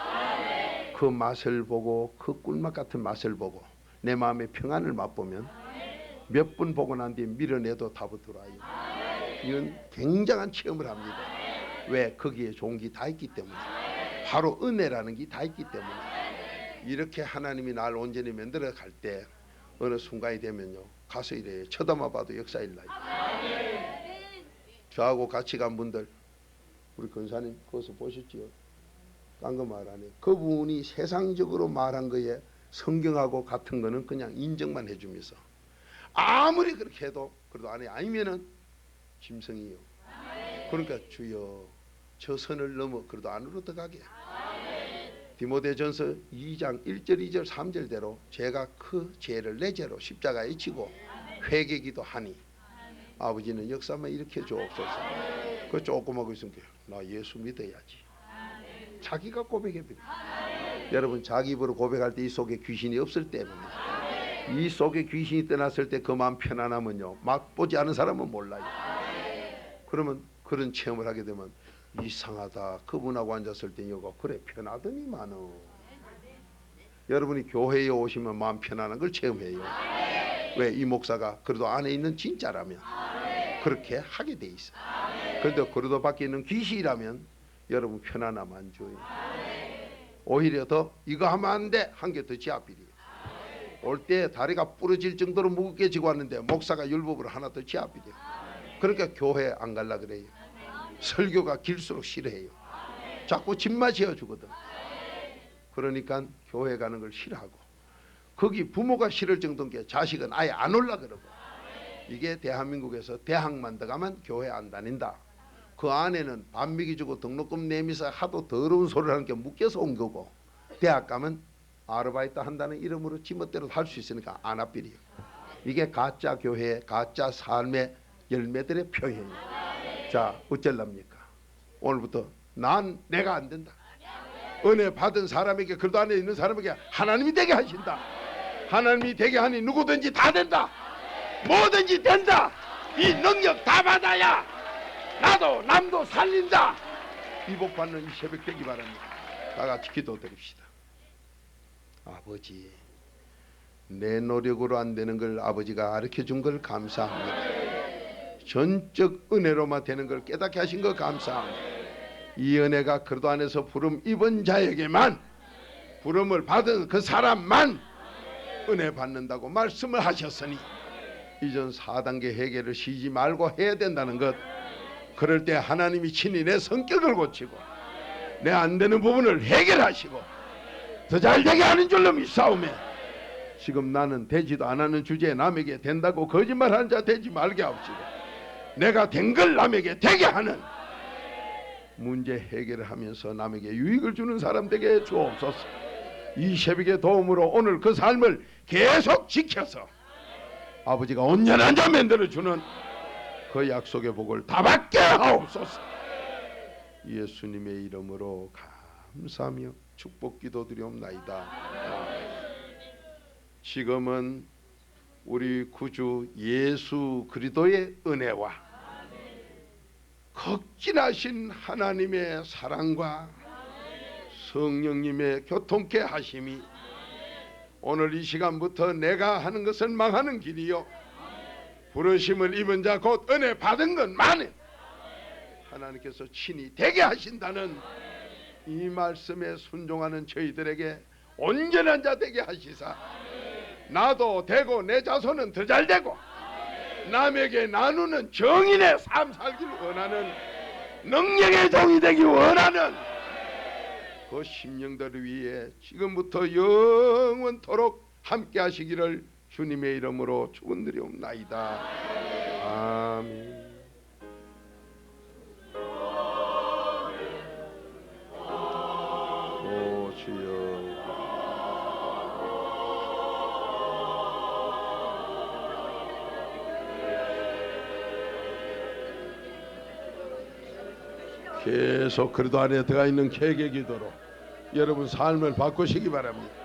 그 맛을 보고 그 꿀맛 같은 맛을 보고 내 마음의 평안을 맛보면 몇 분 보고 난 뒤에 밀어내도 답이 들어와요. 이건 굉장한 체험을 합니다. 왜? 거기에 좋은 게 다 있기 때문에. 바로 은혜라는 게 다 있기 때문에. 이렇게 하나님이 나를 온전히 만들어 갈 때 어느 순간이 되면요 가서 이래 쳐다만 봐도 역사 일나요. 저하고 같이 간 분들 우리 권사님 거기서 보셨지요? 딴 거 말 안 해요. 그분이 세상적으로 말한 거에 성경하고 같은 거는 그냥 인정만 해주면서 아무리 그렇게 해도 그래도 안에 아니면은 짐승이요. 그러니까 주여 저 선을 넘어 그래도 안으로 들어가게. 디모데전서 2장 1절 2절 3절대로 제가 그 죄를 내 죄로 십자가에 지고 회개기도 하니 아버지는 역사만 일으켜 주옵소서. 그 조금 하고 있으면 나 예수 믿어야지. 자기가 고백해버려. 여러분 자기 입으로 고백할 때 이 속에 귀신이 없을 때입니다. 이 속에 귀신이 떠났을 때 그 마음 편안하면요 맛보지 않은 사람은 몰라요. 그러면 그런 체험을 하게 되면 이상하다. 그분하고 앉았을 때 여가 그래 편하더니만은. 여러분이 교회에 오시면 마음 편안한 걸 체험해요. 왜? 이 목사가 그래도 안에 있는 진짜라면 그렇게 하게 돼 있어. 그런데 그래도 밖에 있는 귀신이라면 여러분 편안함 안 줘요. 오히려 더 이거 하면 안 돼 한 개 더 지압비리요. 올 때 다리가 부러질 정도로 무겁게 지고 왔는데 목사가 율법으로 하나 더 지압비리요. 그러니까 교회 안 갈라 그래요. 설교가 길수록 싫어해요. 자꾸 집만 지어주거든. 그러니까 교회 가는 걸 싫어하고 거기 부모가 싫을 정도인 게 자식은 아예 안 올라 그러고. 이게 대한민국에서 대학만 들어가면 교회 안 다닌다. 그 안에는 밥 먹이주고 등록금 내면서 하도 더러운 소리를 하는 게 묶여서 온 거고 대학 가면 아르바이트 한다는 이름으로 지멋대로 할 수 있으니까 안 앞비리요. 이게 가짜 교회 가짜 삶의 열매들의 표현이에요. 자 어쩔랍니까? 오늘부터 난 내가 안 된다. 은혜 받은 사람에게 그래도 안에 있는 사람에게 하나님이 되게 하신다. 하나님이 되게 하니 누구든지 다 된다. 뭐든지 된다. 이 능력 다 받아야 나도 남도 살린다. 이 복 받는 이 새벽 되기 바랍니다. 다 같이 기도드립시다. 아버지 내 노력으로 안 되는 걸 아버지가 가르쳐준 걸 감사합니다. 전적 은혜로만 되는 걸 깨닫게 하신 거 감사합니다. 이 은혜가 그리스도 안에서 부름 입은 자에게만 부름을 받은 그 사람만 은혜 받는다고 말씀을 하셨으니 이전 4단계 해결을 쉬지 말고 해야 된다는 것. 그럴 때 하나님이 친히 내 성격을 고치고 내 안 되는 부분을 해결하시고 더 잘되게 하는 줄로 믿사오매 지금 나는 되지도 않는 주제에 남에게 된다고 거짓말하는 자 되지 말게 하옵시고 내가 된 걸 남에게 되게 하는 문제 해결을 하면서 남에게 유익을 주는 사람 되게 주옵소서. 이 새벽의 도움으로 오늘 그 삶을 계속 지켜서 아버지가 온전한 자 만들어주는 그 약속의 복을 다 받게 하옵소서. 예수님의 이름으로 감사하며 축복 기도드리옵나이다. 지금은 우리 구주 예수 그리스도의 은혜와 극진하신 하나님의 사랑과 성령님의 교통케 하심이 오늘 이 시간부터 내가 하는 것은 망하는 길이요 부르심을 입은 자 곧 은혜 받은 것만이 하나님께서 친히 되게 하신다는 이 말씀에 순종하는 저희들에게 온전한 자 되게 하시사 나도 되고 내 자손은 더 잘 되고 남에게 나누는 정인의 삶 살기를 원하는 능력의 종이 되기 원하는 그 심령들을 위해 지금부터 영원토록 함께 하시기를 주님의 이름으로 축원드리옵나이다. 아멘. 오 주여 계속 그리스도 안에 들어가 있는 개개 기도로 여러분 삶을 바꾸시기 바랍니다.